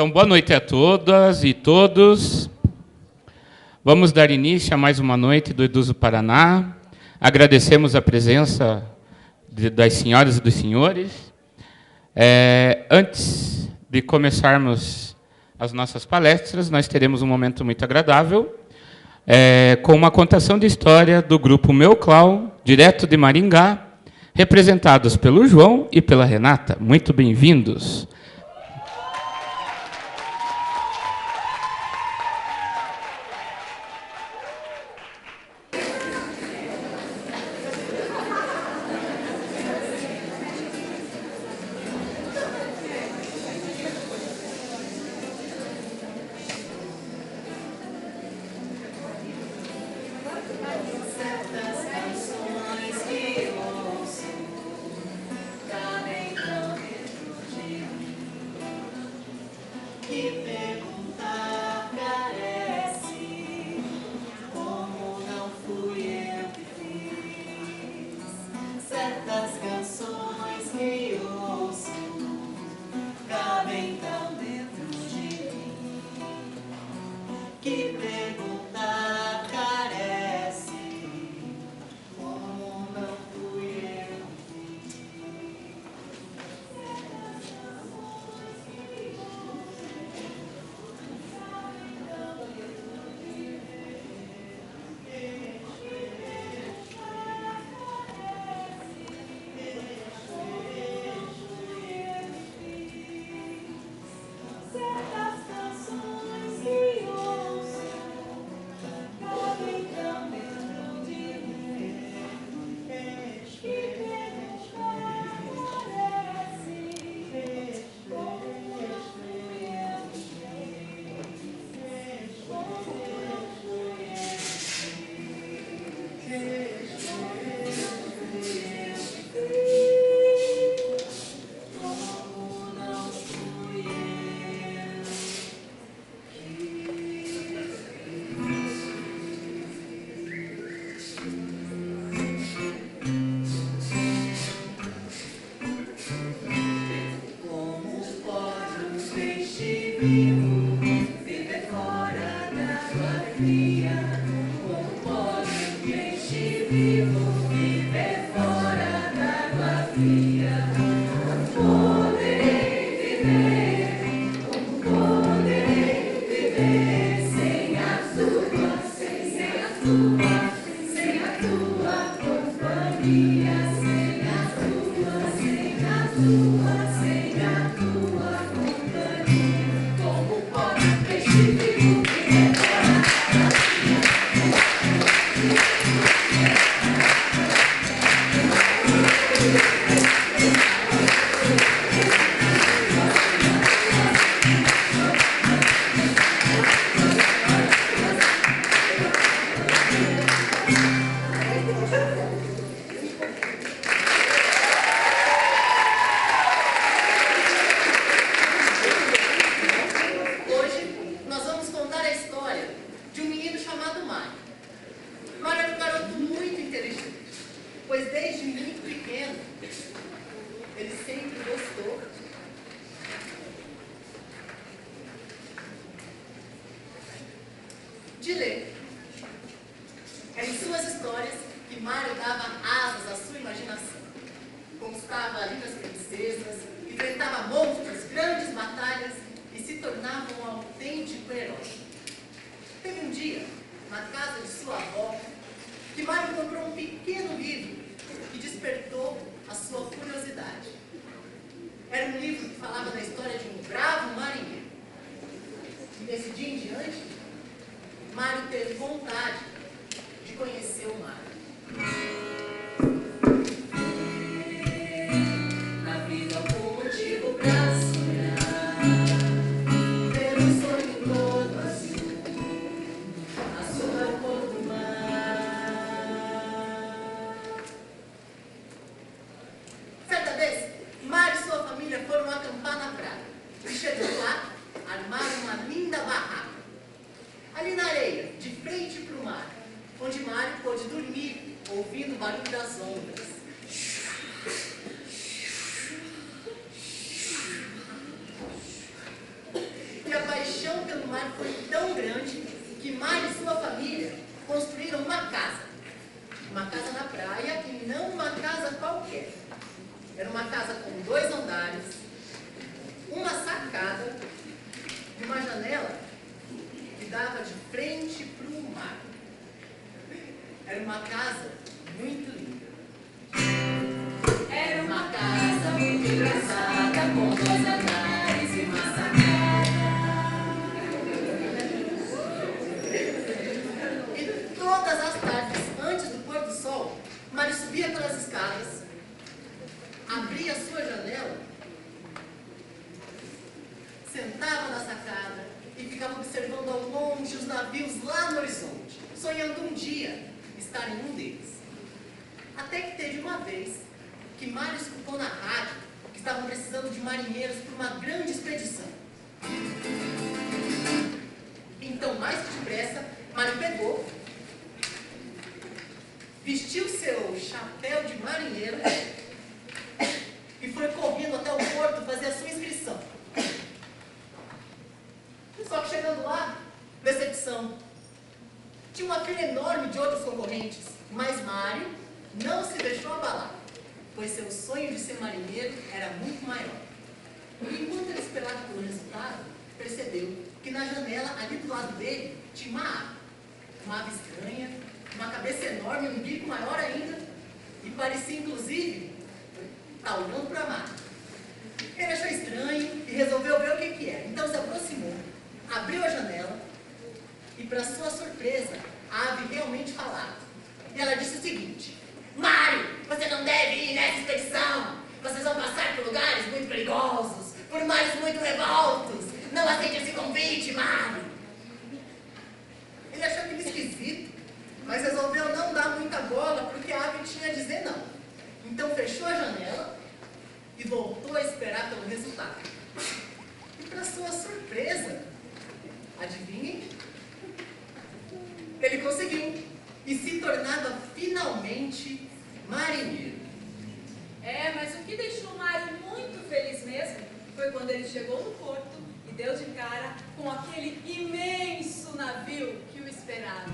Então, boa noite a todas e todos. Vamos dar início a mais uma noite do Eduso Paraná. Agradecemos a presença das senhoras e dos senhores. Antes de começarmos as nossas palestras, nós teremos um momento muito agradável, com uma contação de história do grupo Meu Clau, direto de Maringá, representados pelo João e pela Renata. Muito bem-vindos. uma casa na praia e não uma casa qualquer. Era uma casa com 2 andares, uma sacada e uma janela que dava de frente para o mar. Era uma casa muito linda. Era uma casa muito engraçada, com 2 andares e uma sacada. E todas as tardes, antes do pôr do sol, Mário subia pelas escadas, abria a sua janela, sentava na sacada e ficava observando ao longe os navios lá no horizonte, sonhando um dia estar em um deles. Até que teve uma vez que Mário escutou na rádio que estavam precisando de marinheiros para uma grande expedição. Então, mais que depressa, Mário pegou, vestiu seu chapéu de marinheiro e foi correndo até o porto fazer a sua inscrição. Só que chegando lá, decepção. Tinha uma fila enorme de outros concorrentes, mas Mário não se deixou abalar, pois seu sonho de ser marinheiro era muito maior. E enquanto ele esperava pelo resultado, percebeu que na janela, ali do lado dele, tinha uma ave estranha, uma cabeça enorme, um bico maior ainda, e parecia, inclusive, estar olhando para Mário. Ele achou estranho e resolveu ver o que era. Então se aproximou, abriu a janela e, para sua surpresa, a ave realmente falava. E ela disse o seguinte: Mário, você não deve ir nessa expedição. Vocês vão passar por lugares muito perigosos, por mares muito revoltos. Não aceite esse convite, Mário. Ele achou aquilo esquisito, mas resolveu não dar muita bola porque a ave tinha a dizer não. Então fechou a janela e voltou a esperar pelo resultado. E, para sua surpresa, adivinhem? Ele conseguiu e se tornava finalmente marinheiro. Mas o que deixou o Mário muito feliz mesmo foi quando ele chegou no porto e deu de cara com aquele imenso navio que o esperava.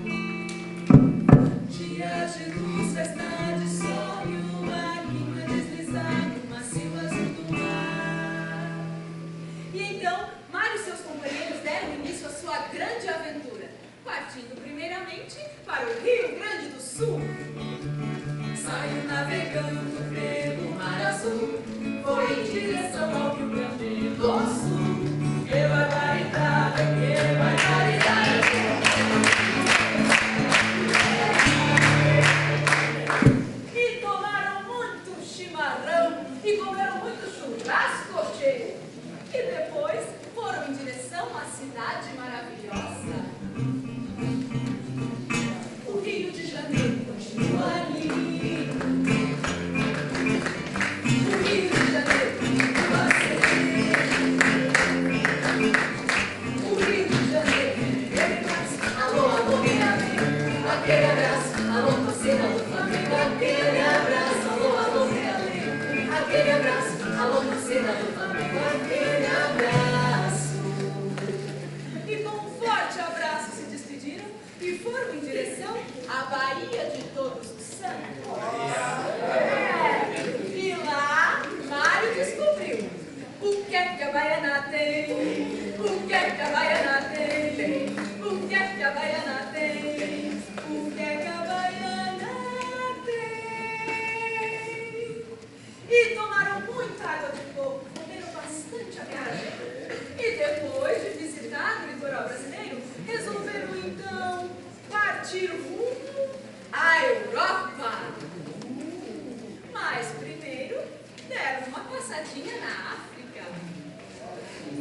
Dias de luz, festa de sol e o barquinho a deslizar no macio azul do mar. E então, Mário e seus companheiros deram início à sua grande aventura, partindo primeiramente para o Rio Grande do Sul. Saiu navegando pelo mar azul, foi em direção ao Rio Grande do Sul. Que barbaridade, que barbaridade. E tomaram muito chimarrão e comeram muito churrasco cheio. E depois foram em direção à cidade maravilhosa. O Rio de Janeiro continua ali. O Rio de Janeiro continua a ser. O Rio de Janeiro, aquele abraço, alô, alô, minha amiga. Aquele abraço, alô, torcida do Flamengo. Aquele abraço, alô, alô, minha amiga. Aquele abraço, alô, torcida do Flamengo. Aquele abraço. E com um forte abraço se despediram e foram em direção à Baía de Todos os Santos. E lá, Mário descobriu o que é que a Baiana tem, o que é que a Baiana tem, o que é que a Baiana tem, o que é que a Baiana tem. E tomaram muita água de coco, comeram bastante acarajé. E depois de visitar o litoral brasileiro, resolveram então partir rumo à Europa. Mas primeiro deram uma passadinha na África.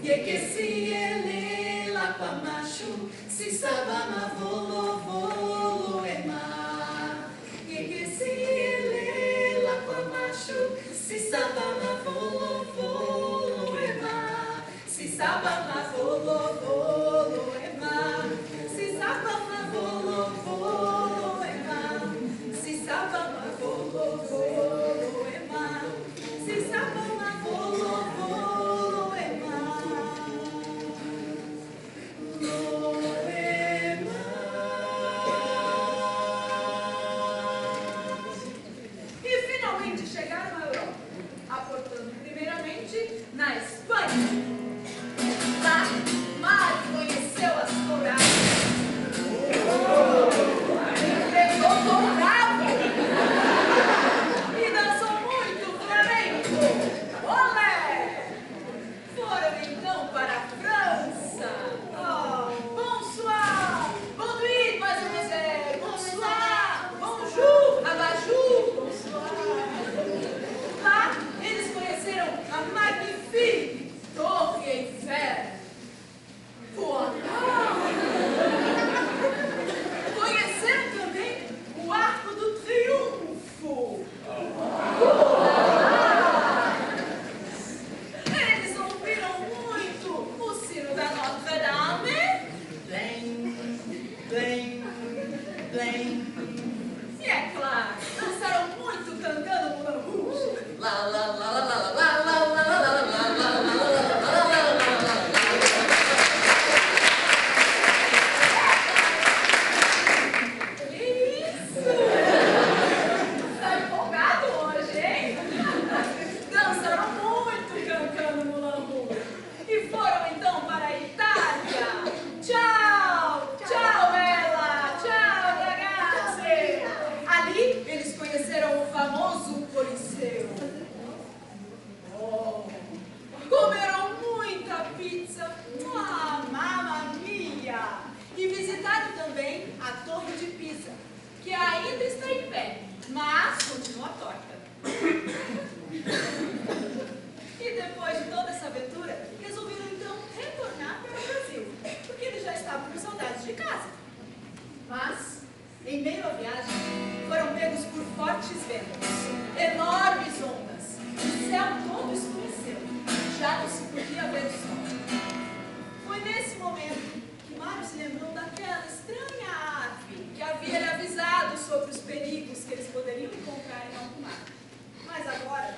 E que se ele lá pa macho, se sabama volo volo ema. E que se ele lá pa macho, se sabama volo volo ema. Se sabama volo volo ema. Se sabama volo volo ema. Se sabama volo volo ema. Se sabama volo volo ema. Lo ema. ainda está em pé, mas continua torta. E depois de toda essa aventura, resolveram então retornar para o Brasil, porque eles já estavam com saudades de casa. Mas, em meio à viagem, foram pegos por fortes ventos, enormes ondas. O céu todo escureceu, já não se podia ver o sol. Foi nesse momento que Mário se lembrou daquela estranha ave que havia lhe avisado sobre os perigos que eles poderiam encontrar em alto mar. Mas agora,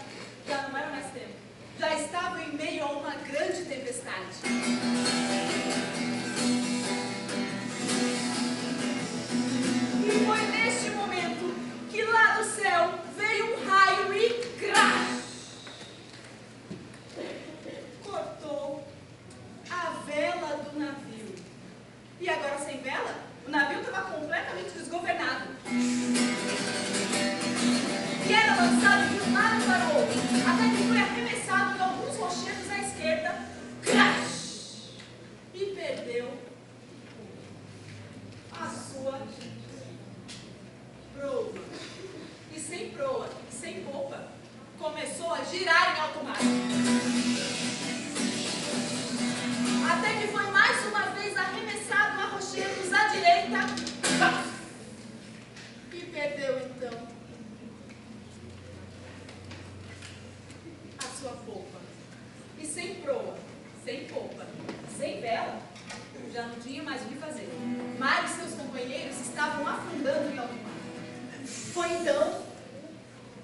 já não era mais tempo. Já estavam em meio a uma grande tempestade. E foi neste momento que lá do céu veio um raio e crash! Cortou a vela do navio. E agora, sem vela, o navio estava completamente desgovernado. E era lançado de um lado para o outro, até que foi arremessado em alguns rochedos à esquerda, crash! E perdeu a sua proa. E sem proa, e sem polpa, começou a girar em alto mar. Até que foi mais uma vez arremessado a rochedos à direita, e perdeu então a sua polpa. E sem proa, sem polpa, sem vela, já não tinha mais o que fazer. Mário e seus companheiros estavam afundando em alto mar. Foi então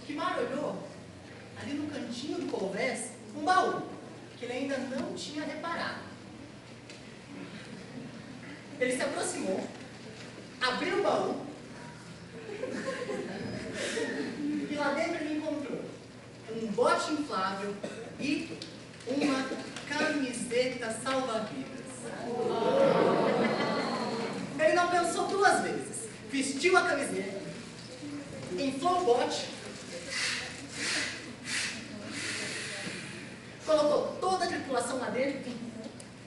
que Mário olhou ali no cantinho do convés um baú que ele ainda não tinha reparado. Ele se aproximou, abriu o baú e lá dentro ele encontrou um bote inflável e uma camiseta salva-vidas. Ele não pensou duas vezes. Vestiu a camiseta, inflou o bote, colocou toda a tripulação lá dentro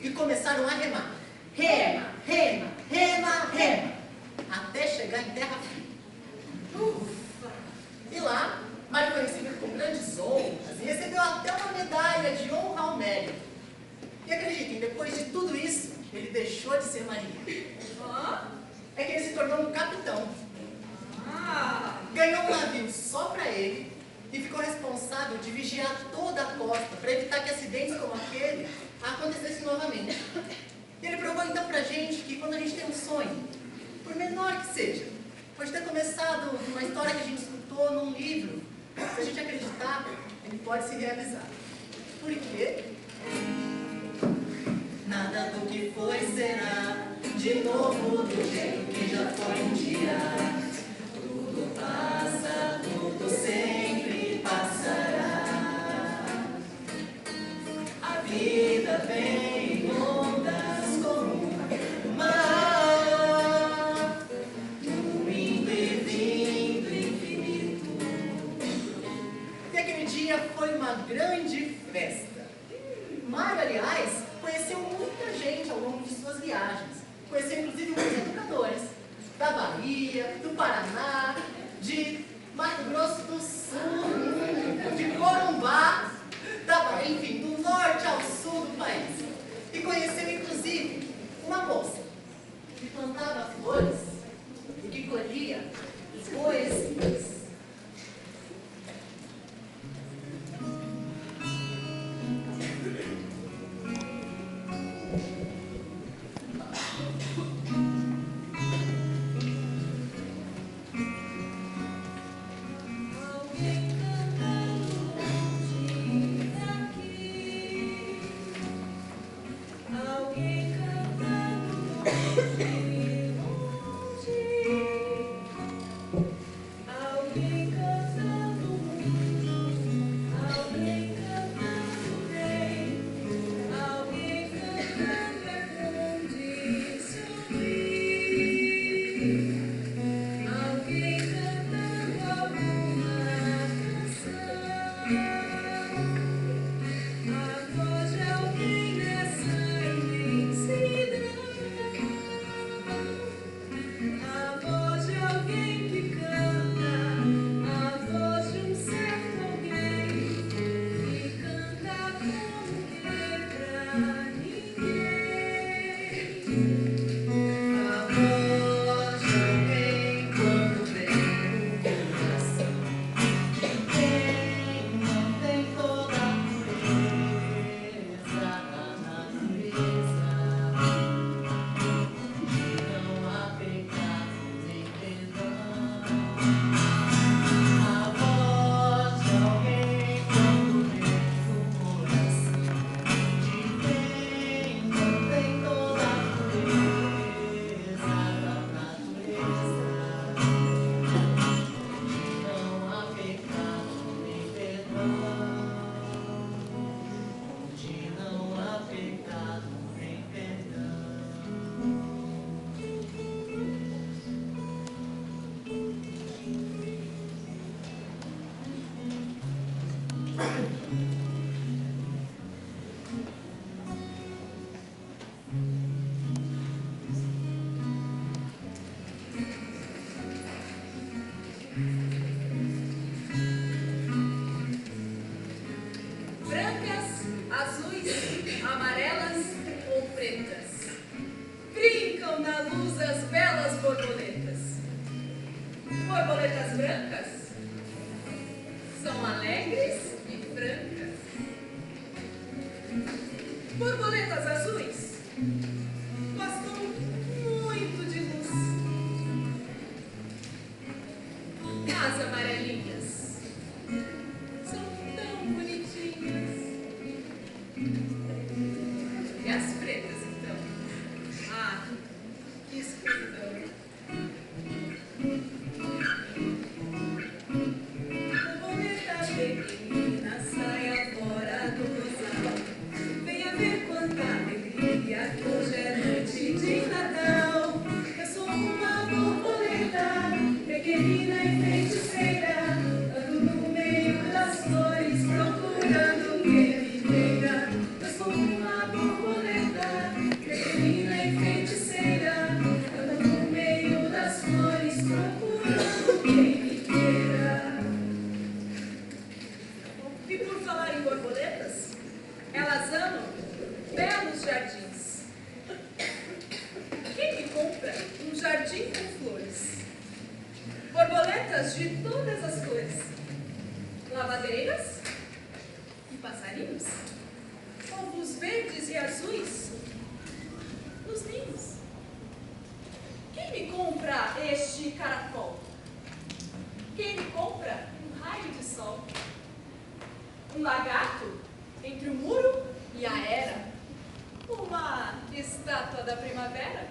e começaram a remar. Rema, rema, rema, rema, até chegar em terra firme. E lá, Mário foi recebido com grandes honras e recebeu até uma medalha de honra ao mérito. E acreditem, depois de tudo isso, ele deixou de ser marinheiro. É que ele se tornou um capitão. Ganhou um navio só para ele e ficou responsável de vigiar toda a costa para evitar que acidentes como aquele acontecessem novamente. E ele provou então pra gente que quando a gente tem um sonho, por menor que seja, pode ter começado uma história que a gente escutou num livro, se a gente acreditar, ele pode se realizar. Por quê? Nada do que foi será de novo do jeito que já foi um dia. Tudo passa, tudo sempre passará. A vida vem em ondas como o mar, indo e vindo infinito. E aquele dia foi uma grande festa. Mário, aliás, conheceu muita gente ao longo de suas viagens. Conheceu inclusive muitos educadores da Bahia, do Paraná, de Mato Grosso do Sul, de Corumbá, enfim, do norte ao sul do país. E conheceu inclusive uma moça que plantava flores e que colhia poesias. brancas são alegres e francas. Borboletas azuis gostam muito de luz. As amarelinhas são tão bonitinhas. E as pretas, então? Ah, que escuridão. Borboleta pequenina, saia fora do rosal. Venha ver quanta alegria, que hoje é noite de Natal. Eu sou uma borboleta pequenina e feiticeira, ando no meio das flores, procurando quem me queira. Eu sou uma borboleta pequenina e feiticeira, ando no meio das flores, procurando quem me queira. E por falar em borboletas, elas amam belos jardins. Quem me compra um jardim com flores? Borboletas de todas as cores. Lavadeiras e passarinhos. Ovos verdes e azuis nos ninhos. Quem me compra este caracol? Quem me compra um raio de sol? Um lagarto entre o muro e a era? Uma estátua da primavera?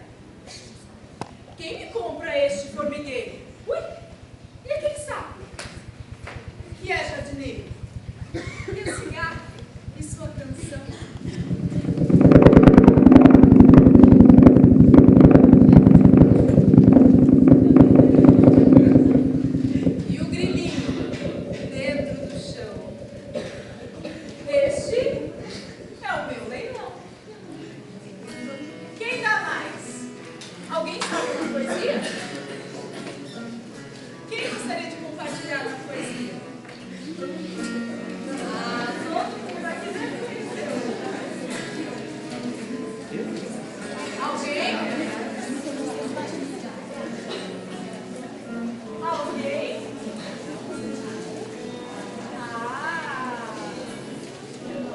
Quem me compra este formigueiro? Ui, e aquele sapo? Que é jardineiro? E esse gato e sua canção? E o grilinho dentro do chão? Este é o meu leilão. Quem dá mais? Alguém sabe uma poesia? Quem gostaria de compartilhar uma poesia? Ah, todo mundo aqui deve conhecer. Alguém? Alguém? Ah!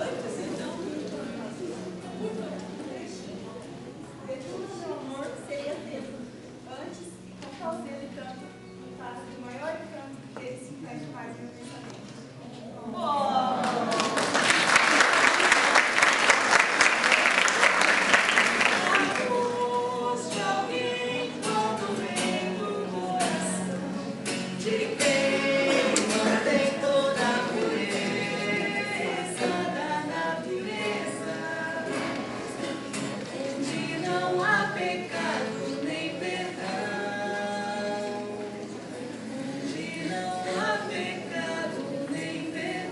Antes, então. Meu amor seria tempo. Antes, com calcelo e canto, faço do maior encanto que ele se encaixa mais no meu pensamento. Luz de alguém quando vem do coração, de quem mantém toda a pureza da natureza, onde não há pecado nem perdão, onde não há pecado nem perdão.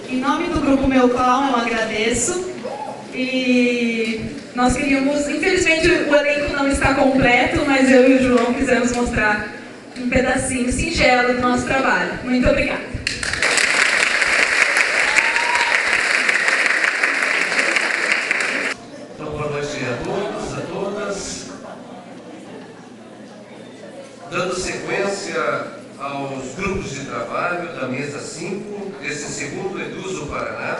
Em nome do grupo Meu Clown, eu agradeço. E nós queríamos, infelizmente o elenco não está completo, mas eu e o João quisemos mostrar um pedacinho singelo do nosso trabalho. Muito obrigada. Então, boa noite a todos, a todas. Dando sequência aos grupos de trabalho da mesa 5, desse segundo Eduso Paraná,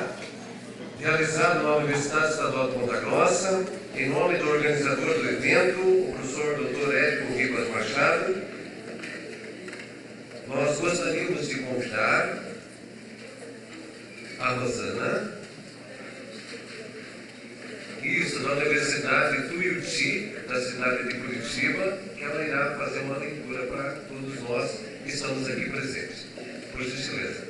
realizado na Universidade Estadual de Ponta Grossa, em nome do organizador do evento, o professor Dr. Érico Ribas Machado, nós gostaríamos de convidar a Rosana, isso, da Universidade Tuiuti, da cidade de Curitiba, que ela irá fazer uma leitura para todos nós que estamos aqui presentes. Por gentileza.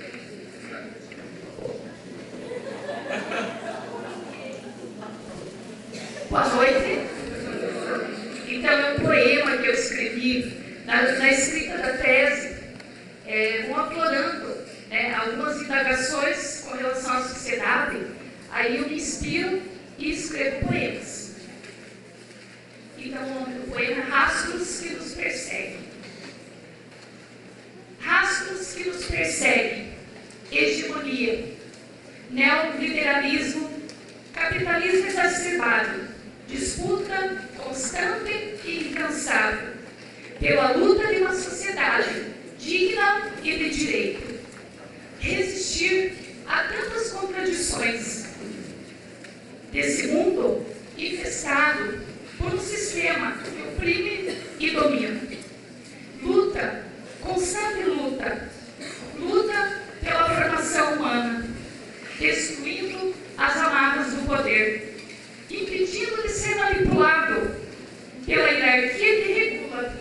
Boa noite. Então, é um poema que eu escrevi que, na escrita da tese, vão aflorando algumas indagações com relação à sociedade. Aí eu me inspiro e escrevo poemas. Então, o nome do poema é Rastros que nos perseguem. Rastros que nos perseguem. Hegemonia, neoliberalismo, capitalismo exacerbado, disputa constante e incansável pela luta de uma sociedade digna e de direito. Resistir a tantas contradições desse mundo infestado por um sistema que oprime e domina. Luta, constante luta, luta pela formação humana, destruindo as amarras do poder, impedindo de ser manipulado pela hierarquia que regula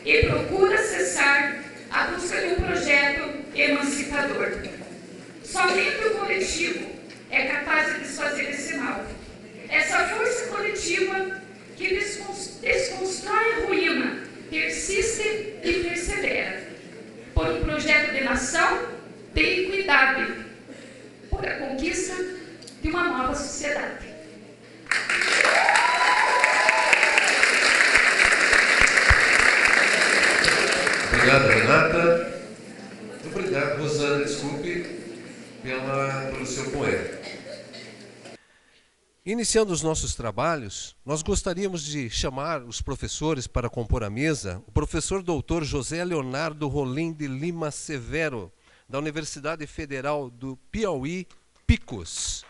e procura cessar a busca de um projeto emancipador. Somente o coletivo é capaz de desfazer esse mal. Essa força coletiva que desconstrói a ruína, persiste e persevera por um projeto de nação, de equidade, por a conquista de uma nova sociedade. Obrigado, Renata. Obrigado, Rosana, desculpe, pelo seu poema. Iniciando os nossos trabalhos, nós gostaríamos de chamar os professores para compor a mesa, o professor doutor José Leonardo Rolim de Lima Severo, da Universidade Federal do Piauí, Picos.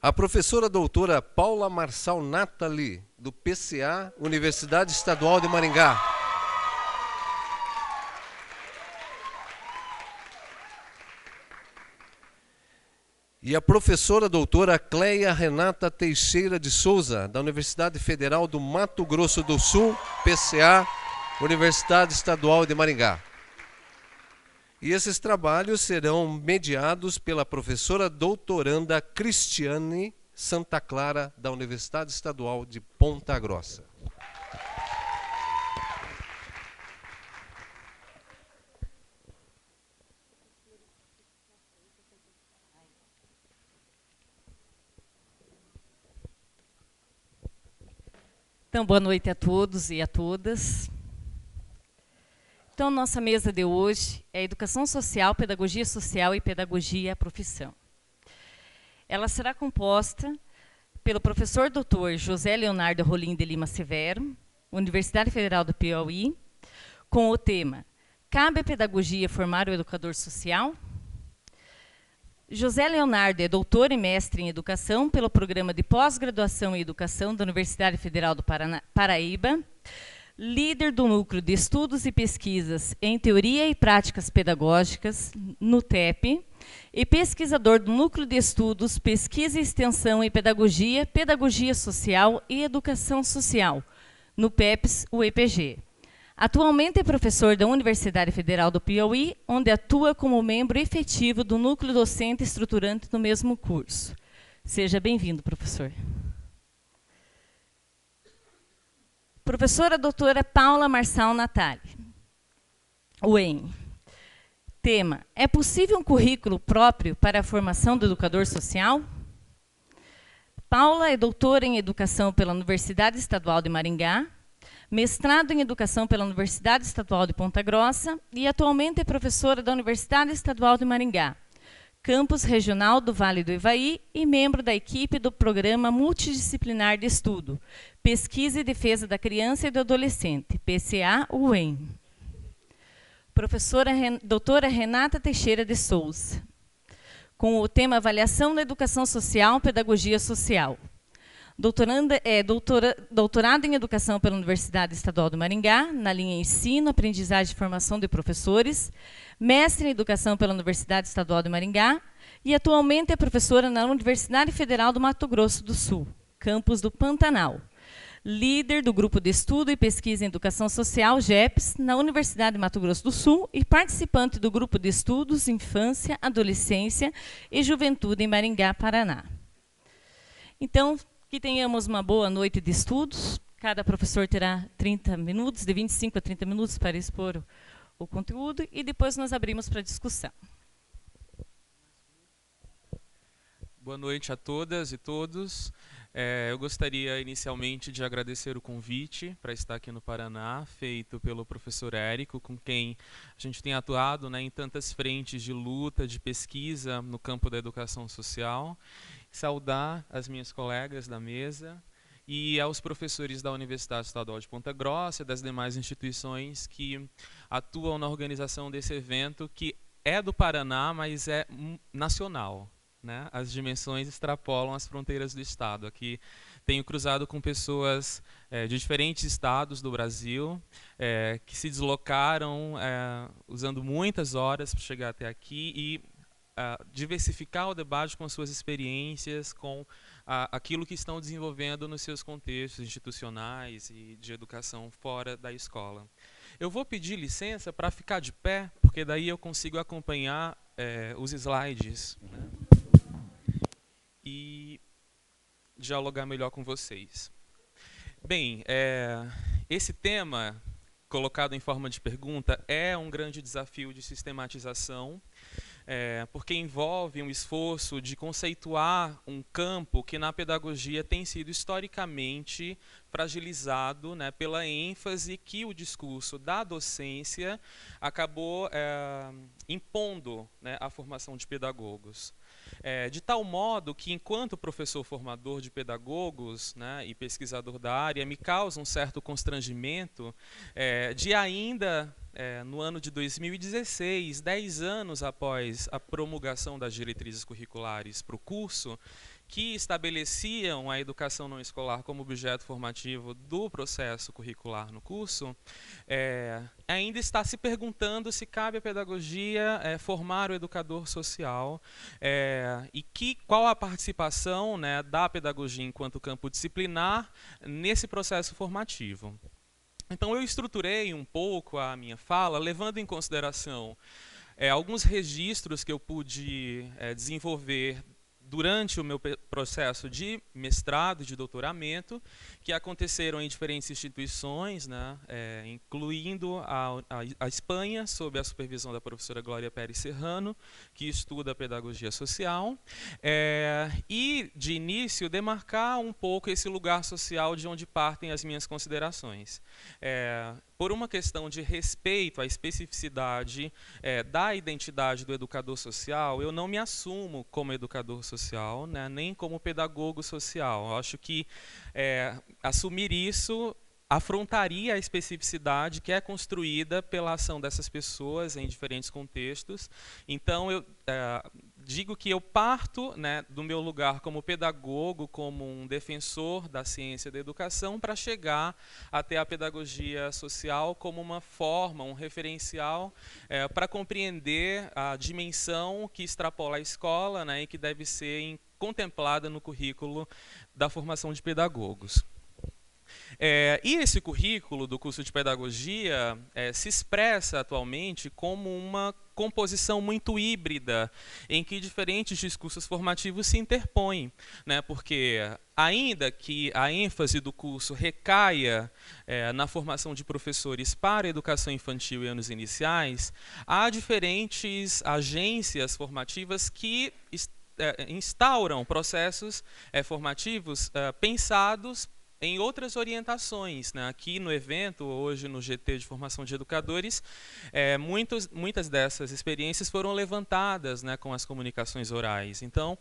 A professora doutora Paula Marçal Nathalie, do PCA, Universidade Estadual de Maringá. E a professora doutora Cleia Renata Teixeira de Souza, da Universidade Federal do Mato Grosso do Sul, PCA, Universidade Estadual de Maringá. E esses trabalhos serão mediados pela professora doutoranda Cristiane Santa Clara, da Universidade Estadual de Ponta Grossa. Então, boa noite a todos e a todas. Então, nossa mesa de hoje é Educação Social, Pedagogia Social e Pedagogia à Profissão. Ela será composta pelo professor doutor José Leonardo Rolim de Lima Severo, Universidade Federal do Piauí, com o tema Cabe a Pedagogia formar o educador social? José Leonardo é doutor e mestre em Educação pelo Programa de Pós-Graduação em Educação da Universidade Federal do Paraíba, líder do Núcleo de Estudos e Pesquisas em Teoria e Práticas Pedagógicas, NUTEP, e pesquisador do Núcleo de Estudos, Pesquisa e Extensão em Pedagogia, Pedagogia Social e Educação Social, no PEPS, UEPG. Atualmente é professor da Universidade Federal do Piauí, onde atua como membro efetivo do núcleo docente estruturante do mesmo curso. Seja bem-vindo, professor. Professora doutora Paula Marçal Nathalie, UEM. Tema: é possível um currículo próprio para a formação do educador social? Paula é doutora em Educação pela Universidade Estadual de Maringá, mestrado em Educação pela Universidade Estadual de Ponta Grossa e atualmente é professora da Universidade Estadual de Maringá, campus regional do Vale do Ivaí e membro da equipe do Programa Multidisciplinar de Estudo, Pesquisa e Defesa da Criança e do Adolescente, PCA-UEM. Professora doutora Renata Teixeira de Souza, com o tema Avaliação da Educação Social, Pedagogia Social. Doutorado em Educação pela Universidade Estadual do Maringá, na linha Ensino, Aprendizagem e Formação de Professores, mestre em Educação pela Universidade Estadual de Maringá e atualmente é professora na Universidade Federal do Mato Grosso do Sul, campus do Pantanal. líder do Grupo de Estudo e Pesquisa em Educação Social, GEPS, na Universidade de Mato Grosso do Sul e participante do Grupo de Estudos Infância, Adolescência e Juventude em Maringá, Paraná. Então, que tenhamos uma boa noite de estudos. Cada professor terá 30 minutos, de 25 a 30 minutos para expor o conteúdo e depois nós abrimos para discussão. Boa noite a todas e todos. Eu gostaria inicialmente de agradecer o convite para estar aqui no Paraná, feito pelo professor Érico, com quem a gente tem atuado, né, em tantas frentes de luta, de pesquisa no campo da educação social. Saudar as minhas colegas da mesa e aos professores da Universidade Estadual de Ponta Grossa e das demais instituições que atuam na organização desse evento, que é do Paraná, mas é nacional, né? As dimensões extrapolam as fronteiras do estado. Aqui tenho cruzado com pessoas de diferentes estados do Brasil, que se deslocaram usando muitas horas para chegar até aqui e diversificar o debate com as suas experiências, com aquilo que estão desenvolvendo nos seus contextos institucionais e de educação fora da escola. Eu vou pedir licença para ficar de pé, porque daí eu consigo acompanhar os slides, né, e dialogar melhor com vocês. Bem, esse tema, colocado em forma de pergunta, é um grande desafio de sistematização, porque envolve um esforço de conceituar um campo que na pedagogia tem sido historicamente fragilizado, né, pela ênfase que o discurso da docência acabou impondo, né, à formação de pedagogos. De tal modo que, enquanto professor formador de pedagogos, né, e pesquisador da área, me causa um certo constrangimento de ainda, no ano de 2016, 10 anos após a promulgação das diretrizes curriculares para o curso, que estabeleciam a educação não escolar como objeto formativo do processo curricular no curso, ainda está se perguntando se cabe à pedagogia formar o educador social e qual a participação, né, da pedagogia enquanto campo disciplinar nesse processo formativo. Então, eu estruturei um pouco a minha fala, levando em consideração alguns registros que eu pude desenvolver durante o meu processo de mestrado e de doutoramento, que aconteceram em diferentes instituições, né, incluindo a Espanha, sob a supervisão da professora Glória Pérez Serrano, que estuda a pedagogia social, e, de início, demarcar um pouco esse lugar social de onde partem as minhas considerações. Por uma questão de respeito à especificidade da identidade do educador social, eu não me assumo como educador social, né, nem como pedagogo social. Eu acho que assumir isso afrontaria a especificidade que é construída pela ação dessas pessoas em diferentes contextos. Então, eu digo que eu parto, né, do meu lugar como pedagogo, como um defensor da ciência da educação, para chegar até a pedagogia social como uma forma, um referencial para compreender a dimensão que extrapola a escola, né, e que deve ser contemplada no currículo da formação de pedagogos. E esse currículo do curso de pedagogia se expressa atualmente como uma composição muito híbrida, em que diferentes discursos formativos se interpõem, né? Porque, ainda que a ênfase do curso recaia na formação de professores para a educação infantil e anos iniciais, há diferentes agências formativas que instauram processos formativos pensados em outras orientações, né? Aqui no evento, hoje no GT de Formação de Educadores, muitas dessas experiências foram levantadas, né, com as comunicações orais. Então,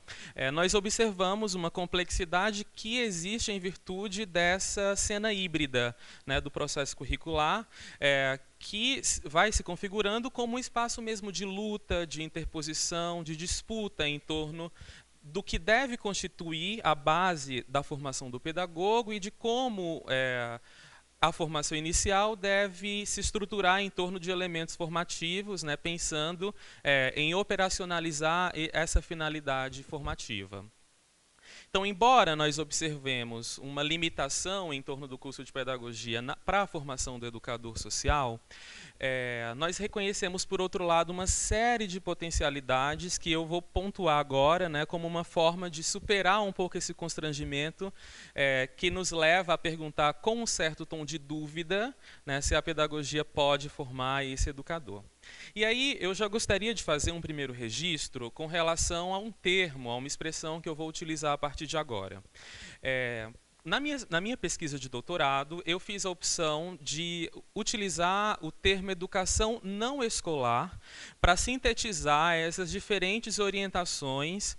nós observamos uma complexidade que existe em virtude dessa cena híbrida, né, do processo curricular, que vai se configurando como um espaço mesmo de luta, de interposição, de disputa em torno do que deve constituir a base da formação do pedagogo e de como a formação inicial deve se estruturar em torno de elementos formativos, né, pensando em operacionalizar essa finalidade formativa. Então, embora nós observemos uma limitação em torno do curso de pedagogia para a formação do educador social, nós reconhecemos, por outro lado, uma série de potencialidades que eu vou pontuar agora, né, como uma forma de superar um pouco esse constrangimento que nos leva a perguntar com um certo tom de dúvida, né, se a pedagogia pode formar esse educador. E aí eu já gostaria de fazer um primeiro registro com relação a um termo, a uma expressão que eu vou utilizar a partir de agora. Na minha pesquisa de doutorado, eu fiz a opção de utilizar o termo educação não escolar para sintetizar essas diferentes orientações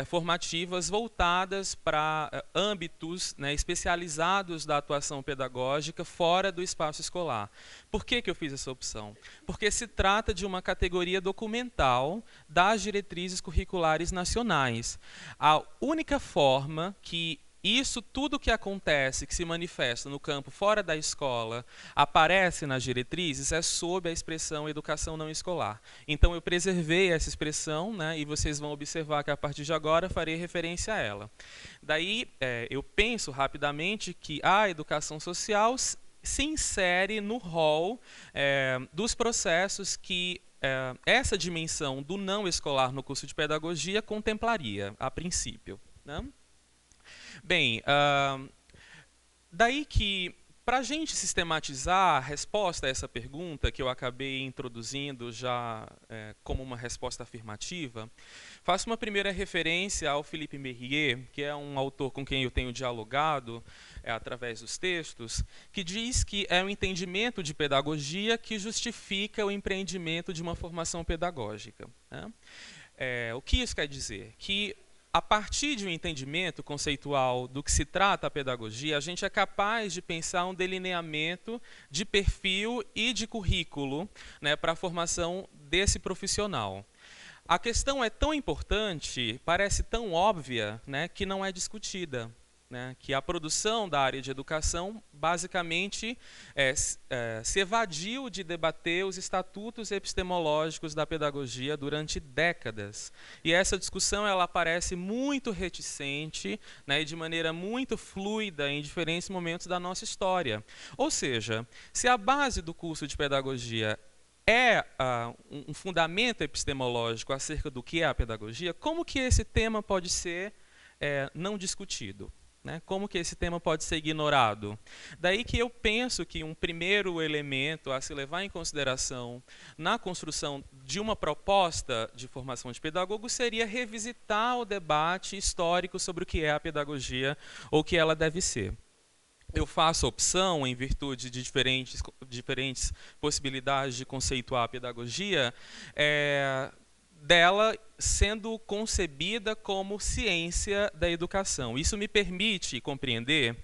formativas voltadas para âmbitos, né, especializados da atuação pedagógica fora do espaço escolar. Por que eu fiz essa opção? Porque se trata de uma categoria documental das diretrizes curriculares nacionais. A única forma que isso tudo que acontece, que se manifesta no campo fora da escola, aparece nas diretrizes, é sob a expressão educação não escolar. Então eu preservei essa expressão, né, e vocês vão observar que a partir de agora farei referência a ela. Daí eu penso rapidamente que a educação social se insere no rol dos processos que essa dimensão do não escolar no curso de pedagogia contemplaria, a princípio, né? Bem, daí que, para a gente sistematizar a resposta a essa pergunta, que eu acabei introduzindo já como uma resposta afirmativa, faço uma primeira referência ao Philippe Mérier, que é um autor com quem eu tenho dialogado através dos textos, que diz que é um entendimento de pedagogia que justifica o empreendimento de uma formação pedagógica, né? O que isso quer dizer? Que a partir de um entendimento conceitual do que se trata a pedagogia, a gente é capaz de pensar um delineamento de perfil e de currículo, né, para a formação desse profissional. A questão é tão importante, parece tão óbvia, né, que não é discutida, né, que a produção da área de educação basicamente se evadiu de debater os estatutos epistemológicos da pedagogia durante décadas. E essa discussão ela aparece muito reticente, né, e de maneira muito fluida em diferentes momentos da nossa história. Ou seja, se a base do curso de pedagogia é um fundamento epistemológico acerca do que é a pedagogia, como que esse tema pode ser não discutido? Né? Como que esse tema pode ser ignorado? Daí que eu penso que um primeiro elemento a se levar em consideração na construção de uma proposta de formação de pedagogo seria revisitar o debate histórico sobre o que é a pedagogia ou o que ela deve ser. Eu faço opção, em virtude de diferentes possibilidades de conceituar a pedagogia, dela sendo concebida como ciência da educação. Isso me permite compreender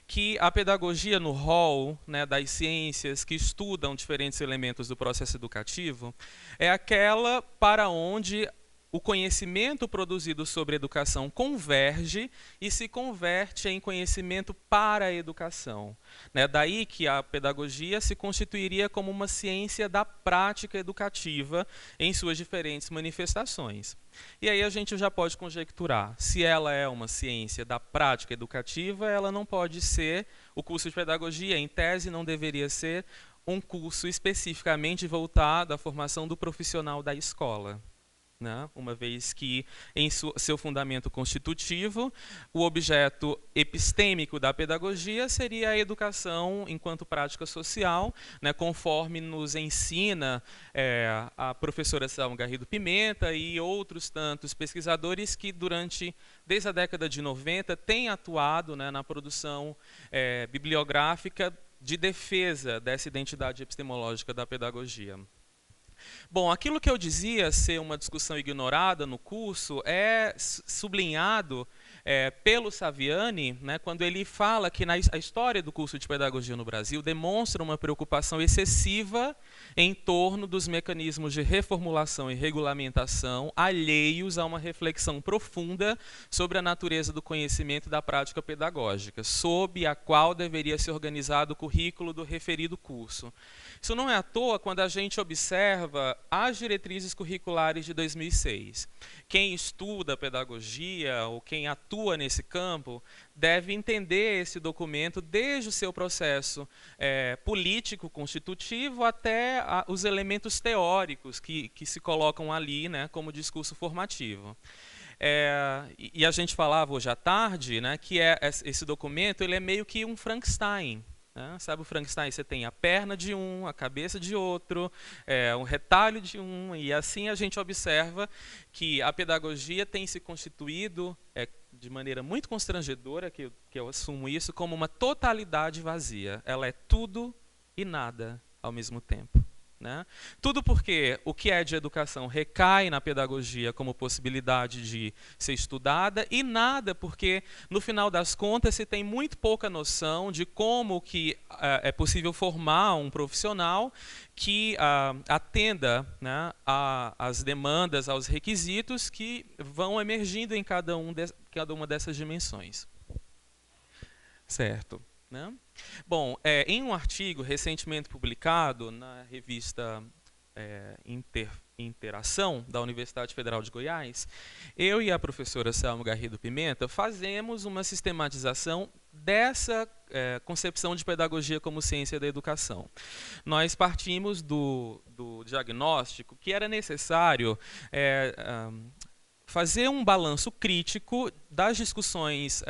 que a pedagogia no rol, né, das ciências que estudam diferentes elementos do processo educativo é aquela para onde o conhecimento produzido sobre educação converge e se converte em conhecimento para a educação, né? Daí que a pedagogia se constituiria como uma ciência da prática educativa em suas diferentes manifestações. E aí a gente já pode conjecturar, se ela é uma ciência da prática educativa, ela não pode ser, o curso de pedagogia, em tese, não deveria ser um curso especificamente voltado à formação do profissional da escola. Né? Uma vez que, em seu fundamento constitutivo, o objeto epistêmico da pedagogia seria a educação enquanto prática social, né? Conforme nos ensina a professora Selma Garrido Pimenta e outros tantos pesquisadores que, desde a década de 90, têm atuado, né, na produção bibliográfica de defesa dessa identidade epistemológica da pedagogia. Bom, aquilo que eu dizia ser uma discussão ignorada no curso é sublinhado pelo Saviani, né, quando ele fala que a história do curso de pedagogia no Brasil demonstra uma preocupação excessiva em torno dos mecanismos de reformulação e regulamentação alheios a uma reflexão profunda sobre a natureza do conhecimento e da prática pedagógica, sob a qual deveria ser organizado o currículo do referido curso. Isso não é à toa quando a gente observa as diretrizes curriculares de 2006. Quem estuda pedagogia ou quem atua nesse campo deve entender esse documento desde o seu processo político constitutivo até os elementos teóricos que se colocam ali, né, como discurso formativo. E a gente falava hoje à tarde, né, que esse documento ele é meio que um Frankenstein. Sabe o Frankenstein? Você tem a perna de um, a cabeça de outro, um retalho de um, e assim a gente observa que a pedagogia tem se constituído de maneira muito constrangedora, que eu assumo isso, como uma totalidade vazia. Ela é tudo e nada ao mesmo tempo. Né? Tudo porque o que é de educação recai na pedagogia como possibilidade de ser estudada e nada porque, no final das contas, se tem muito pouca noção de como que é possível formar um profissional que atenda, né, às demandas, aos requisitos que vão emergindo em cada uma dessas dimensões. Certo. Né? Bom, em um artigo recentemente publicado na revista Interação, da Universidade Federal de Goiás, eu e a professora Selma Garrido Pimenta fazemos uma sistematização dessa concepção de pedagogia como ciência da educação. Nós partimos do diagnóstico que era necessário fazer um balanço crítico das discussões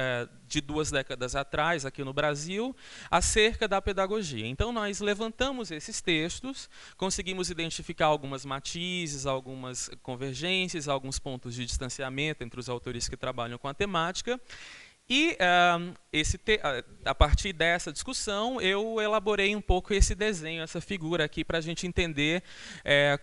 de 2 décadas atrás, aqui no Brasil, acerca da pedagogia. Então, nós levantamos esses textos, conseguimos identificar algumas matizes, algumas convergências, alguns pontos de distanciamento entre os autores que trabalham com a temática, e a partir dessa discussão eu elaborei um pouco esse desenho, essa figura aqui, para a gente entender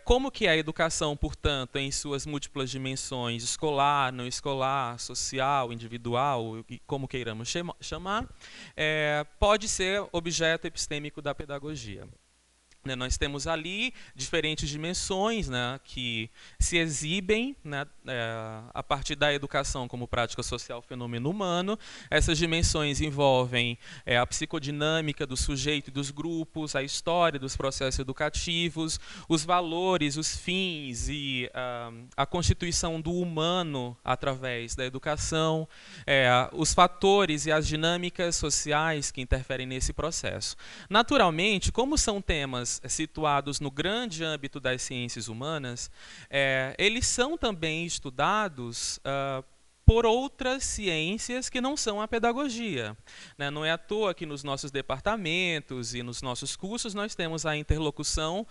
como que a educação, portanto, em suas múltiplas dimensões, escolar, não escolar, social, individual, como queiramos chamar, pode ser objeto epistêmico da pedagogia. Nós temos ali diferentes dimensões, né, que se exibem, né, a partir da educação como prática social fenômeno humano. Essas dimensões envolvem a psicodinâmica do sujeito e dos grupos, a história dos processos educativos, os valores, os fins e a constituição do humano através da educação, os fatores e as dinâmicas sociais que interferem nesse processo. Naturalmente, como são temas situados no grande âmbito das ciências humanas, eles são também estudados por outras ciências que não são a pedagogia. Né? Não é à toa que nos nossos departamentos e nos nossos cursos nós temos a interlocução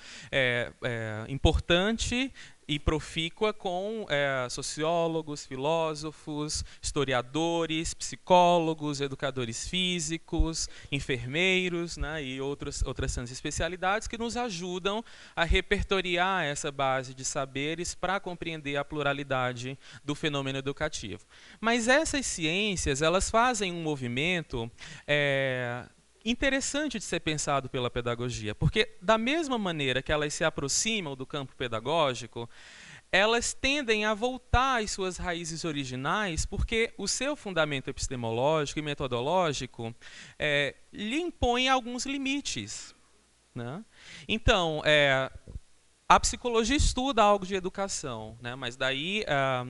importante e profícua com sociólogos, filósofos, historiadores, psicólogos, educadores físicos, enfermeiros, né, e outras tantas especialidades que nos ajudam a repertoriar essa base de saberes para compreender a pluralidade do fenômeno educativo. Mas essas ciências, elas fazem um movimento interessante de ser pensado pela pedagogia, porque da mesma maneira que elas se aproximam do campo pedagógico, elas tendem a voltar às suas raízes originais, porque o seu fundamento epistemológico e metodológico lhe impõe alguns limites. Né? Então, a psicologia estuda algo de educação, né? Mas daí,